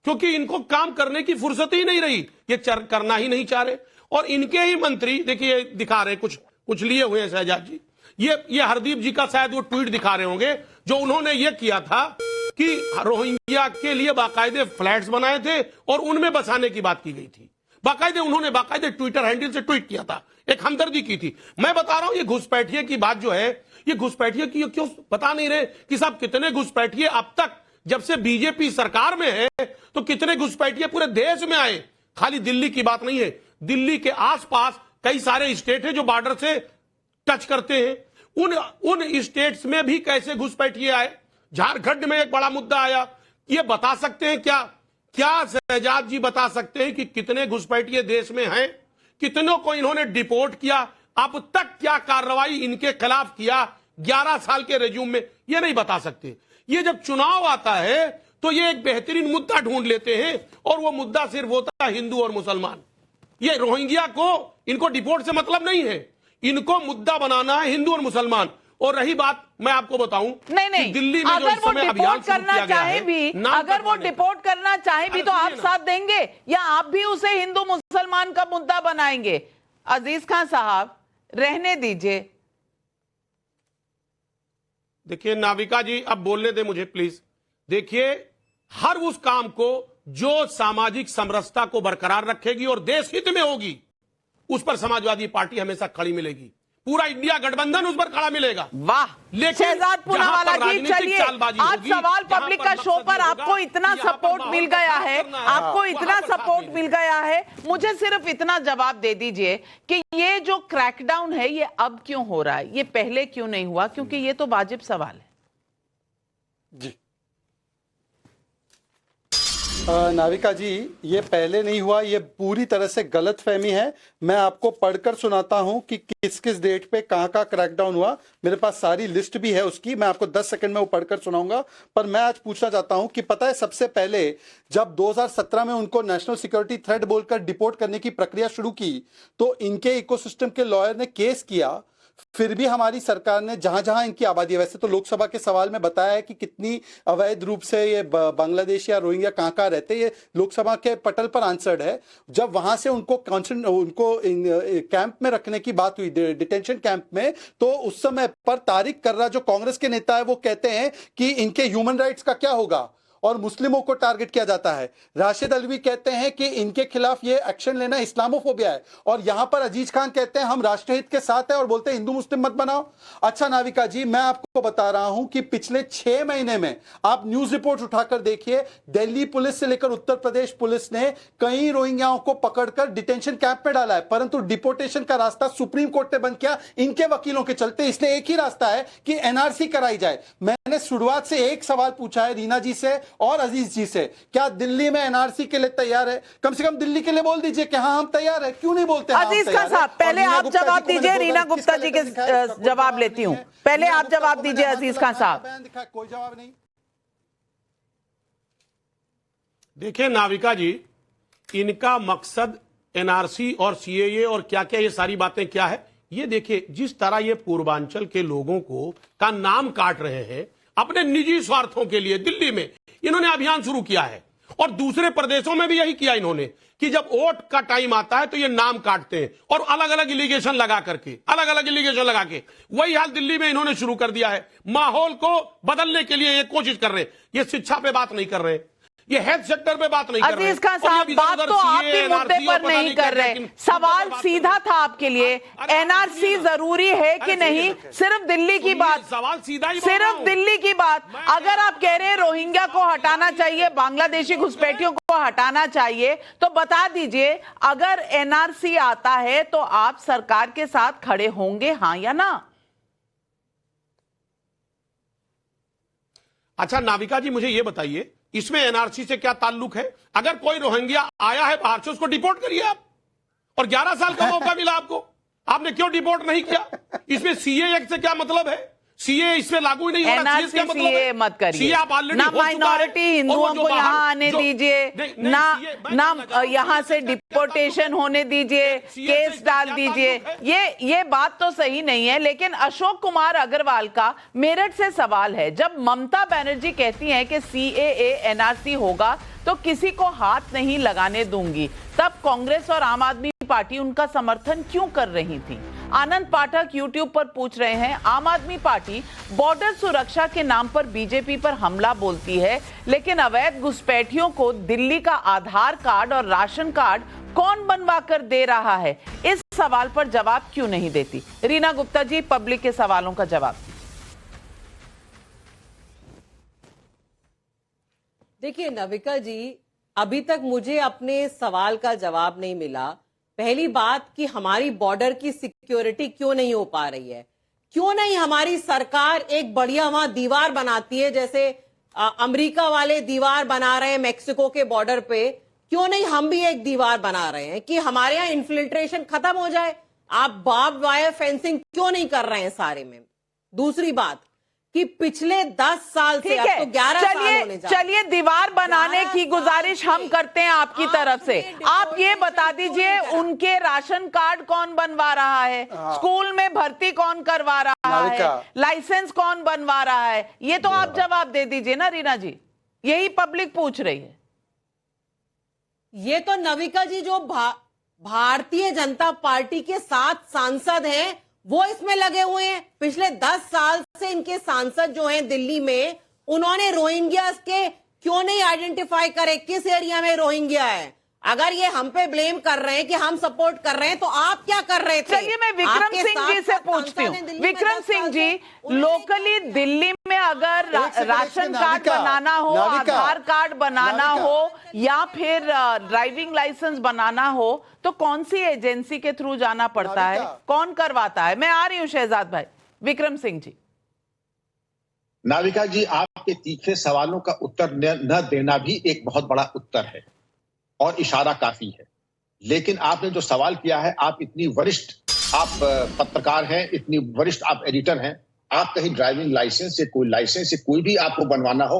क्योंकि इनको काम करने की फुर्सत ही नहीं रही, ये करना ही नहीं चाह रहे। और इनके ही मंत्री देखिए दिखा रहे, कुछ लिए हुए हैं शहजाद जी, ये हरदीप जी का शायद वो ट्वीट दिखा रहे होंगे जो उन्होंने ये किया था कि रोहिंग्या के लिए बाकायदे फ्लैट्स बनाए थे और उनमें बसाने की बात की गई थी। उन्होंने बाकायदे ट्विटर हैंडल से ट्वीट किया था, एक हमदर्दी की थी। मैं बता रहा हूं ये घुसपैठिए की बात जो है, ये घुसपैठिए की क्यों बता नहीं रहे कि साहब कितने घुसपैठिए अब तक जब से बीजेपी सरकार में है तो कितने घुसपैठिए पूरे देश में आए। खाली दिल्ली की बात नहीं है, दिल्ली के आसपास कई सारे स्टेट है जो बॉर्डर से टच करते हैं, उन स्टेट्स में भी कैसे घुसपैठिए आए। झारखंड में एक बड़ा मुद्दा आया, ये बता सकते हैं क्या शहजाद जी बता सकते हैं कि कितने घुसपैठिए देश में हैं, कितनों को इन्होंने डिपोर्ट किया, अब तक क्या कार्रवाई इनके खिलाफ किया 11 साल के रेज्यूम में, ये नहीं बता सकते। ये जब चुनाव आता है तो ये एक बेहतरीन मुद्दा ढूंढ लेते हैं और वो मुद्दा सिर्फ होता है हिंदू और मुसलमान। ये रोहिंग्या को इनको डिपोर्ट से मतलब नहीं है, इनको मुद्दा बनाना है हिंदू और मुसलमान। और रही बात मैं आपको बताऊं, नहीं दिल्ली में जो अगर इस वो समय अभियान डिपोर्ट करना चाहे भी, अगर वो डिपोर्ट करना चाहे भी तो आप साथ देंगे या आप भी उसे हिंदू मुसलमान का मुद्दा बनाएंगे? अजीज खान साहब रहने दीजिए। देखिए नाविका जी, अब बोलने दे मुझे प्लीज। देखिए, हर उस काम को जो सामाजिक समरसता को बरकरार रखेगी और देश हित में होगी, उस पर समाजवादी पार्टी हमेशा खड़ी मिलेगी, पूरा इंडिया गठबंधन उस पर खड़ा मिलेगा। वाह, शहजाद पूनावाला जी, चलिए आज सवाल पब्लिक का शो पर आपको इतना सपोर्ट मिल गया है, आपको इतना सपोर्ट मिल गया है, मुझे सिर्फ इतना जवाब दे दीजिए कि ये जो क्रैकडाउन है ये अब क्यों हो रहा है, ये पहले क्यों नहीं हुआ? क्योंकि ये तो वाजिब सवाल है। जी नाविका जी, ये पहले नहीं हुआ, ये पूरी तरह से गलत फहमी है। मैं आपको पढ़कर सुनाता हूं कि किस किस डेट पे कहां क्रैकडाउन हुआ। मेरे पास सारी लिस्ट भी है उसकी, मैं आपको 10 सेकंड में वो पढ़कर सुनाऊंगा। पर मैं आज पूछना चाहता हूं कि पता है, सबसे पहले जब 2017 में उनको नेशनल सिक्योरिटी थ्रेट बोलकर डिपोर्ट करने की प्रक्रिया शुरू की तो इनके इकोसिस्टम के लॉयर ने केस किया। फिर भी हमारी सरकार ने जहां जहां इनकी आबादी है, वैसे तो लोकसभा के सवाल में बताया है कि कितनी अवैध रूप से ये बांग्लादेश या रोहिंग्या कहां रहते हैं, ये लोकसभा के पटल पर आंसर्ड है। जब वहां से उनको कैंप में रखने की बात हुई, डिटेंशन कैंप में, तो उस समय पर तारिक कर्रा जो कांग्रेस के नेता है वो कहते हैं कि इनके ह्यूमन राइट्स का क्या होगा, और मुस्लिमों को टारगेट किया जाता है। राशिद अलवी कहते हैं कि इनके खिलाफ ये एक्शन लेना इस्लामोफोबिया है, और यहां पर अजीज खान कहते हैं हम राष्ट्रहित के साथ है और बोलते हैं हिंदू मुस्लिम मत बनाओ। अच्छा नाविका जी, मैं आपको बता रहा हूं कि पिछले 6 महीने में आप न्यूज रिपोर्ट उठाकर देखिए, दिल्ली पुलिस से लेकर उत्तर प्रदेश पुलिस ने कई रोहिंग्याओं को पकड़कर डिटेंशन कैंप में डाला है, परंतु डिपोर्टेशन का रास्ता सुप्रीम कोर्ट ने बंद किया इनके वकीलों के चलते। इसलिए एक ही रास्ता है कि एनआरसी कराई जाए। मैंने शुरुआत से एक सवाल पूछा है रीना जी से और अजीज जी से, क्या दिल्ली में एनआरसी के लिए तैयार है? कम से कम दिल्ली के लिए बोल दीजिए कि हाँ हम तैयार है। क्यों नहीं बोलते? अजीज खान साहब, पहले आप जवाब दीजिए, रीना गुप्ता जी के जवाब लेती हूं। पहले आप जवाब दीजिए अजीज खान साहब। कोई जवाब नहीं। देखिए नाविका जी, इनका मकसद एनआरसी और सीएए और क्या क्या ये सारी बातें क्या है, ये देखिए जिस तरह ये पूर्वांचल के लोगों को का नाम काट रहे हैं अपने निजी स्वार्थों के लिए, दिल्ली में इन्होंने अभियान शुरू किया है और दूसरे प्रदेशों में भी यही किया इन्होंने कि जब वोट का टाइम आता है तो ये नाम काटते हैं और अलग अलग इलीगेशन लगा के वही हाल दिल्ली में इन्होंने शुरू कर दिया है। माहौल को बदलने के लिए ये कोशिश कर रहे हैं। ये शिक्षा पे बात नहीं कर रहे, ये हेल्थ सेक्टर पे बात नहीं कर रहे। अजीज खान साहब, बात तो आप भी मुद्दे पर नहीं कर रहे। सवाल सीधा था आपके लिए, एनआरसी जरूरी है कि नहीं? सिर्फ दिल्ली की बात, सवाल सीधा ही, सिर्फ दिल्ली की बात। अगर आप कह रहे हैं रोहिंग्या को हटाना चाहिए, बांग्लादेशी घुसपैठियों को हटाना चाहिए, तो बता दीजिए अगर एनआरसी आता है तो आप सरकार के साथ खड़े होंगे, हाँ या ना? अच्छा नाविका जी, मुझे ये बताइए, इसमें एनआरसी से क्या ताल्लुक है? अगर कोई रोहिंग्या आया है बाहर से, उसको डिपोर्ट करिए आप, और 11 साल का मौका मिला आपको, आपने क्यों डिपोर्ट नहीं किया? इसमें सीए एक्ट से क्या मतलब है? सीए इसमें लागू नहीं हो रहा, एनआरसी क्या मतलब है? मत करिए, आप ऑलरेडी ना माइनॉरिटी हिंदुओं को यहाँ आने दीजिए, ना यहाँ से डिपोर्टेशन होने दीजिए, केस डाल दीजिए। ये बात तो सही नहीं है। लेकिन अशोक कुमार अग्रवाल का मेरठ से सवाल है, जब ममता बनर्जी कहती हैं कि सीएए एनआरसी होगा तो किसी को हाथ नहीं लगाने दूंगी, तब कांग्रेस और आम आदमी पार्टी उनका समर्थन क्यों कर रही थी? आनंद पाठक यूट्यूब पर पूछ रहे हैं, आम आदमी पार्टी बॉर्डर सुरक्षा के नाम पर बीजेपी पर हमला बोलती है, लेकिन अवैध घुसपैठियों को दिल्ली का आधार कार्ड और राशन कार्ड कौन बनवा कर दे रहा है? इस सवाल पर जवाब क्यों नहीं देती? रीना गुप्ता जी, पब्लिक के सवालों का जवाब। देखिए नविका जी, अभी तक मुझे अपने सवाल का जवाब नहीं मिला। पहली बात कि हमारी बॉर्डर की सिक्योरिटी क्यों नहीं हो पा रही है? क्यों नहीं हमारी सरकार एक बढ़िया वहां दीवार बनाती है, जैसे अमेरिका वाले दीवार बना रहे हैं मैक्सिको के बॉर्डर पे, क्यों नहीं हम भी एक दीवार बना रहे हैं कि हमारे यहाँ इन्फिल्ट्रेशन खत्म हो जाए? आप बार्ब वायर फेंसिंग क्यों नहीं कर रहे हैं सारे में? दूसरी बात कि पिछले 10 साल से, अब तो 11 साल होने जा रहे हैं। चलिए दीवार बनाने की गुजारिश हम करते हैं आपकी तरफ से। आप ये बता दीजिए, उनके राशन कार्ड कौन बनवा रहा है? स्कूल में भर्ती कौन करवा रहा है? लाइसेंस कौन बनवा रहा है? ये तो आप जवाब दे दीजिए ना रीना जी, यही पब्लिक पूछ रही है। ये तो नविका जी जो भारतीय जनता पार्टी के 7 सांसद हैं वो इसमें लगे हुए हैं। पिछले 10 साल से इनके सांसद जो हैं दिल्ली में, उन्होंने रोहिंग्या के क्यों नहीं आइडेंटिफाई करे किस एरिया में रोहिंग्या है? अगर ये हम पे ब्लेम कर रहे हैं कि हम सपोर्ट कर रहे हैं, तो आप क्या कर रहे थे? चलिए मैं विक्रम सिंह जी से पूछती हूँ। विक्रम सिंह जी, लोकली दिल्ली में अगर राशन कार्ड बनाना हो, आधार कार्ड बनाना हो या फिर ड्राइविंग लाइसेंस बनाना हो, तो कौन सी एजेंसी के थ्रू जाना पड़ता है? कौन करवाता है? मैं आ रही हूँ शहजाद भाई। विक्रम सिंह जी। नाविका जी, आपके तीखे सवालों का उत्तर न देना भी एक बहुत बड़ा उत्तर है और इशारा काफी है। लेकिन आपने जो सवाल किया है, आप इतनी वरिष्ठ आप पत्रकार हैं, इतनी वरिष्ठ आप एडिटर हैं, आप कहीं ड्राइविंग लाइसेंस से कोई लाइसेंस से कोई भी आपको बनवाना हो,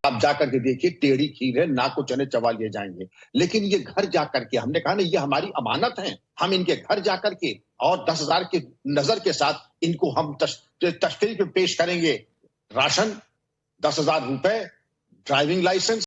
आप जाकर के देखिए, टेढ़ी खीर है, नाक को चने चबा लिए जाएंगे। लेकिन ये घर जाकर के, हमने कहा ना, ये हमारी अमानत है, हम इनके घर जाकर के और 10,000 के नजर के साथ इनको हम तश्कील पे पेश करेंगे। राशन, 10,000 रुपए, ड्राइविंग लाइसेंस,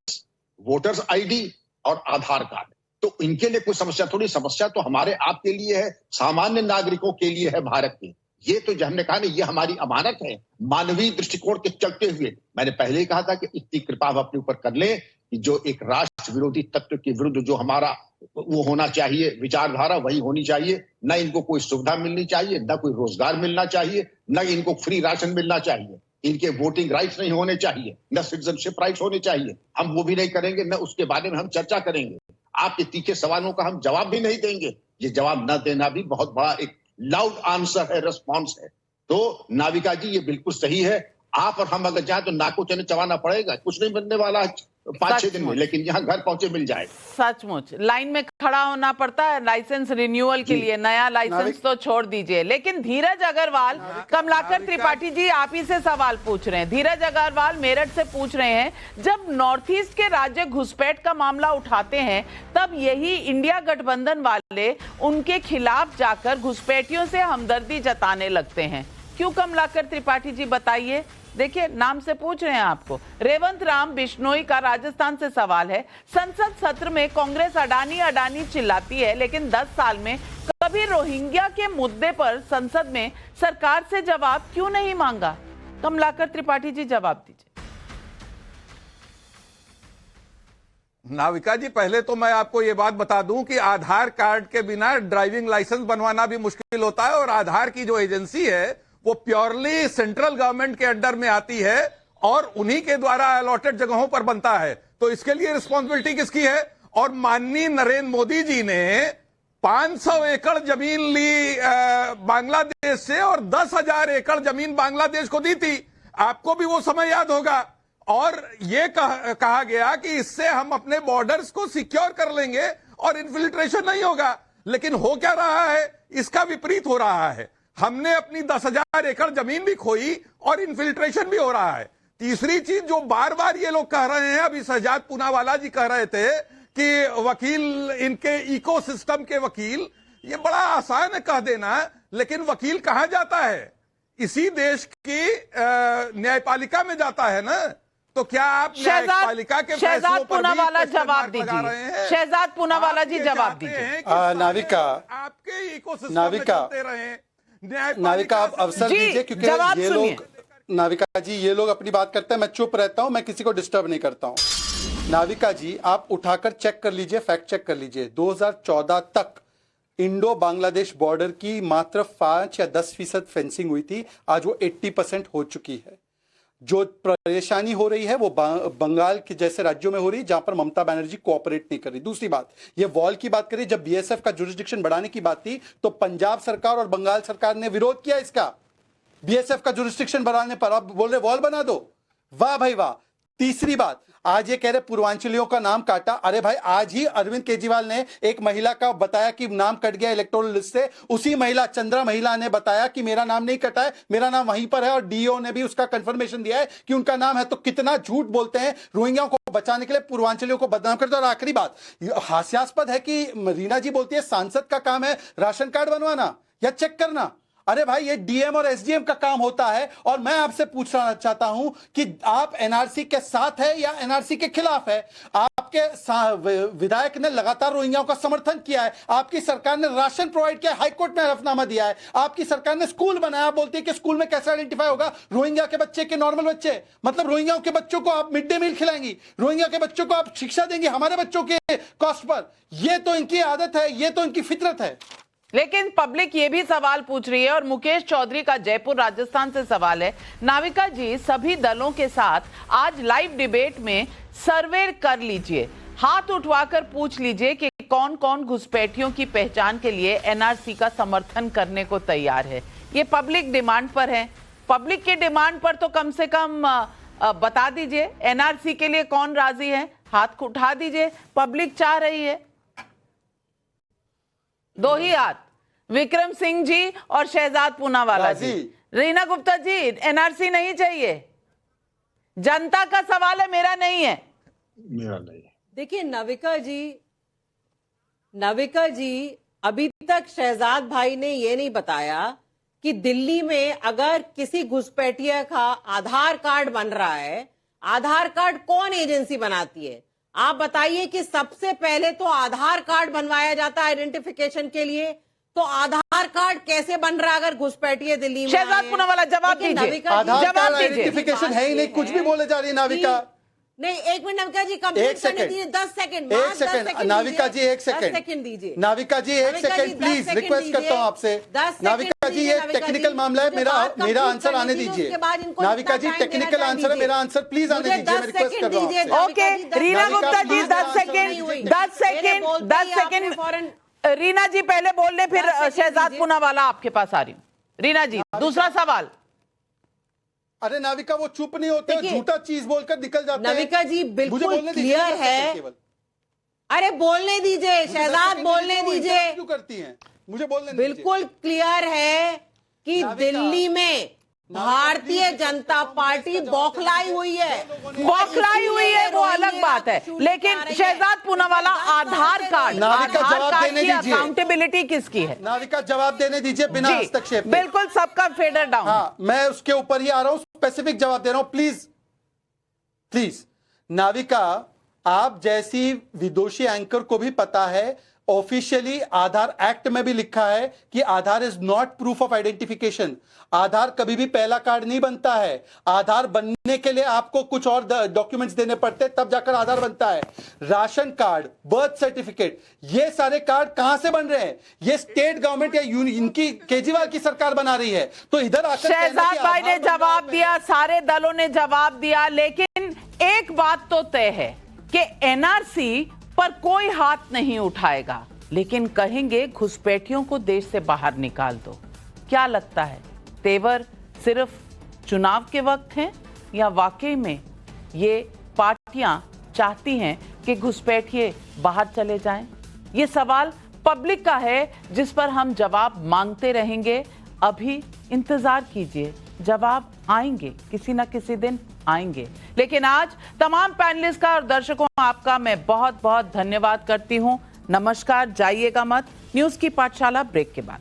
वोटर्स आईडी और आधार कार्ड। तो इनके लिए कोई समस्या थोड़ी, समस्या तो हमारे आपके लिए है, सामान्य नागरिकों के लिए है भारत के। ये तो हमने कहा ना, ये हमारी अमानत है। मानवीय दृष्टिकोण के चलते हुए मैंने पहले ही कहा था कि इतनी कृपा आप अपने ऊपर कर लें कि जो एक राष्ट्र विरोधी तत्व के विरुद्ध जो हमारा वो होना चाहिए विचारधारा, वही होनी चाहिए। न इनको कोई सुविधा मिलनी चाहिए, न कोई रोजगार मिलना चाहिए, न इनको फ्री राशन मिलना चाहिए, इनके वोटिंग राइट्स नहीं होने चाहिए, न सिटीजनशिप राइट्स होने चाहिए। हम वो भी नहीं करेंगे, न उसके बारे में हम चर्चा करेंगे। आपके तीखे सवालों का हम जवाब भी नहीं देंगे। ये जवाब न देना भी बहुत बड़ा एक लाउड आंसर है, रिस्पॉन्स है। तो नाविका जी, ये बिल्कुल सही है। आप और हम अगर जाए तो नाको चने चबाना पड़ेगा, कुछ नहीं बनने वाला है 5-6 दिन में, लेकिन यहाँ घर पहुंचे मिल जाए। सचमुच लाइन में खड़ा होना पड़ता है लाइसेंस रिन्यूअल के लिए, नया लाइसेंस तो छोड़ दीजिए। लेकिन धीरज अग्रवाल, कमलाकर त्रिपाठी जी आप ही से सवाल पूछ रहे हैं। धीरज अग्रवाल मेरठ से पूछ रहे हैं, जब नॉर्थ ईस्ट के राज्य घुसपैठ का मामला उठाते हैं, तब यही इंडिया गठबंधन वाले उनके खिलाफ जाकर घुसपैठियों से हमदर्दी जताने लगते हैं। क्यों कमलाकर त्रिपाठी जी, बताइए। देखिए, नाम से पूछ रहे हैं आपको। रेवंत राम बिश्नोई का राजस्थान से सवाल है, संसद सत्र में कांग्रेस अडानी अडानी चिल्लाती है, लेकिन 10 साल में कभी रोहिंग्या के मुद्दे पर संसद में सरकार से जवाब क्यों नहीं मांगा? कमलाकर त्रिपाठी जी जवाब दीजिए। नाविका जी, पहले तो मैं आपको ये बात बता दूं कि आधार कार्ड के बिना ड्राइविंग लाइसेंस बनवाना भी मुश्किल होता है, और आधार की जो एजेंसी है वो प्योरली सेंट्रल गवर्नमेंट के अंडर में आती है और उन्हीं के द्वारा अलॉटेड जगहों पर बनता है। तो इसके लिए रिस्पॉन्सिबिलिटी किसकी है? और माननीय नरेंद्र मोदी जी ने 500 एकड़ जमीन ली बांग्लादेश से और 10,000 एकड़ जमीन बांग्लादेश को दी थी। आपको भी वो समय याद होगा। और ये कहा गया कि इससे हम अपने बॉर्डर्स को सिक्योर कर लेंगे और इन्फिल्ट्रेशन नहीं होगा। लेकिन हो क्या रहा है, इसका विपरीत हो रहा है। हमने अपनी 10,000 एकड़ जमीन भी खोई और इन्फिल्ट्रेशन भी हो रहा है। तीसरी चीज जो बार बार ये लोग कह रहे हैं, अभी शहजाद पूनावाला जी कह रहे थे कि वकील इनके इकोसिस्टम के वकील, ये बड़ा आसान है कह देना, लेकिन वकील कहां जाता है? इसी देश की न्यायपालिका में जाता है ना। तो क्या आप न्यायपालिका के शहजाद पूनावाला जवाब दीजिए। शहजाद पूनावाला जी जवाब दीजिए। नाविका, आपके इकोसिस्टम में चलते रहे, नाविका आप अवसर दीजिए, क्योंकि ये लोग, नाविका जी ये लोग अपनी बात करते हैं, मैं चुप रहता हूं, मैं किसी को डिस्टर्ब नहीं करता हूं। नाविका जी आप उठाकर चेक कर लीजिए, फैक्ट चेक कर लीजिए। 2014 तक इंडो बांग्लादेश बॉर्डर की मात्र 5 या 10% फेंसिंग हुई थी, आज वो 80% हो चुकी है। जो परेशानी हो रही है वो बंगाल के जैसे राज्यों में हो रही है, जहां पर ममता बनर्जी कोऑपरेट नहीं कर रही। दूसरी बात, ये वॉल की बात करें, जब बीएसएफ का जुरिस्डिक्शन बढ़ाने की बात थी तो पंजाब सरकार और बंगाल सरकार ने विरोध किया इसका, बीएसएफ का जुरिस्डिक्शन बढ़ाने पर। आप बोल रहे वॉल बना दो, वाह भाई वाह। तीसरी बात, आज ये कह रहे पूर्वांचलियों का नाम काटा। अरे भाई, आज ही अरविंद केजरीवाल ने एक महिला का बताया कि नाम कट गया इलेक्टोरल लिस्ट से। उसी महिला, चंद्रा महिला ने बताया कि मेरा नाम नहीं कटा है, मेरा नाम वहीं पर है, और डीओ ने भी उसका कंफर्मेशन दिया है कि उनका नाम है। तो कितना झूठ बोलते हैं, रोहिंग्याओं को बचाने के लिए पूर्वांचलियों को बदनाम करते हैं। और आखिरी बात, हास्यास्पद है कि रीना जी बोलती है सांसद का काम है राशन कार्ड बनवाना या चेक करना। अरे भाई, ये डीएम और एसडीएम का काम होता है। और मैं आपसे पूछना चाहता हूं कि आप एनआरसी के साथ है या एनआरसी के खिलाफ है? आपके विधायक ने लगातार रोहिंग्याओं का समर्थन किया है, आपकी सरकार ने राशन प्रोवाइड किया, हाईकोर्ट में हलफनामा दिया है, आपकी सरकार ने स्कूल बनाया, बोलती है कि स्कूल में कैसे आइडेंटिफाई होगा रोहिंग्या के बच्चे के नॉर्मल बच्चे। मतलब रोहिंग्याओं के बच्चों को आप मिड डे मील खिलाएंगी, रोहिंग्या के बच्चों को आप शिक्षा देंगी हमारे बच्चों के कॉस्ट पर। यह तो इनकी आदत है, यह तो इनकी फितरत है। लेकिन पब्लिक ये भी सवाल पूछ रही है, और मुकेश चौधरी का जयपुर राजस्थान से सवाल है। नाविका जी, सभी दलों के साथ आज लाइव डिबेट में सर्वे कर लीजिए, हाथ उठवाकर पूछ लीजिए कि कौन कौन घुसपैठियों की पहचान के लिए एनआरसी का समर्थन करने को तैयार है। ये पब्लिक डिमांड पर है। पब्लिक के डिमांड पर तो कम से कम बता दीजिए एनआरसी के लिए कौन राजी है, हाथ उठा दीजिए। पब्लिक चाह रही है। दो ही हाथ, विक्रम सिंह जी और शहजाद पूनावाला जी। रीना गुप्ता जी, एनआरसी नहीं चाहिए, जनता का सवाल है, मेरा नहीं है। मेरा नहीं है। देखिए नाविका जी, अभी तक शहजाद भाई ने ये नहीं बताया कि दिल्ली में अगर किसी घुसपैठिया का आधार कार्ड बन रहा है, आधार कार्ड कौन एजेंसी बनाती है? आप बताइए कि सबसे पहले तो आधार कार्ड बनवाया जाता है आइडेंटिफिकेशन के लिए, तो आधार कार्ड कैसे बन रहा है अगर घुसपैठिए दिल्ली में? शहजाद पूनावाला जवाब दीजिए। आधार कार्ड आइडेंटिफिकेशन है ही नहीं, कुछ भी बोले जा रही है नाविका। नहीं, एक मिनट नाविका जी, कंप्लीट करने दीजिए। 10 सेकंड, एक सेकंड नाविका जी, 1 सेकंड दीजिए। नाविका जी 1 सेकंड प्लीज, रिक्वेस्ट करता हूं आपसे। नाविका जी, ये टेक्निकल मामला है, मेरा आंसर आने दीजिए। नाविका जी, टेक्निकल आंसर है, मेरा आंसर प्लीज आने दीजिए, मैं रिक्वेस्ट कर रहा हूं। Okay, Reena Gupta ji 10 second. रीना जी पहले बोल ले, फिर शहजाद पूनावाला आपके पास आ रही हूँ। रीना जी, दूसरा सवाल। अरे नाविका, वो चुप नहीं होते, झूठा चीज बोलकर निकल जाते हैं। नाविका जी बिल्कुल क्लियर है। अरे बोलने दीजिए, शहजाद बोलने दीजिए। क्यों करती हैं? मुझे बोलने दीजिए। बिल्कुल क्लियर है कि दिल्ली में भारतीय जनता पार्टी बौखलाई हुई है। बौखलाई हुई है वो अलग बात है, लेकिन शहजाद पूनावाला, आधार कार्ड, की अकाउंटेबिलिटी किसकी है? नाविका, जवाब देने दीजिए बिना हस्तक्षेप। बिल्कुल, सबका फेडर डाउन। हाँ, मैं उसके ऊपर ही आ रहा हूं, स्पेसिफिक जवाब दे रहा हूं। प्लीज नाविका, आप जैसी विदोषी एंकर को भी पता है, ऑफिशियली आधार एक्ट में भी लिखा है कि Aadhaar is not proof of identification. Aadhaar कभी भी पहला कार्ड नहीं बनता है। आधार बनने के लिए आपको कुछ और डॉक्यूमेंट्स देने पड़ते हैं, तब जाकर आधार बनता है। राशन कार्ड, बर्थ सर्टिफिकेट, ये सारे कार्ड कहां से बन रहे हैं? ये स्टेट गवर्नमेंट या इनकी केजरीवाल की सरकार बना रही है। तो इधर आकर शहजाद भाई ने जवाब दिया, सारे दलों ने जवाब दिया, लेकिन एक बात तो तय है कि एनआरसी पर कोई हाथ नहीं उठाएगा, लेकिन कहेंगे घुसपैठियों को देश से बाहर निकाल दो। क्या लगता है, तेवर सिर्फ चुनाव के वक्त हैं या वाकई में ये पार्टियां चाहती हैं कि घुसपैठिए बाहर चले जाएं? ये सवाल पब्लिक का है जिस पर हम जवाब मांगते रहेंगे। अभी इंतजार कीजिए, जवाब आएंगे, किसी ना किसी दिन आएंगे। लेकिन आज तमाम पैनलिस्ट का और दर्शकों आपका मैं बहुत बहुत धन्यवाद करती हूं। नमस्कार, जाइएगा मत। न्यूज की पाठशाला ब्रेक के बाद।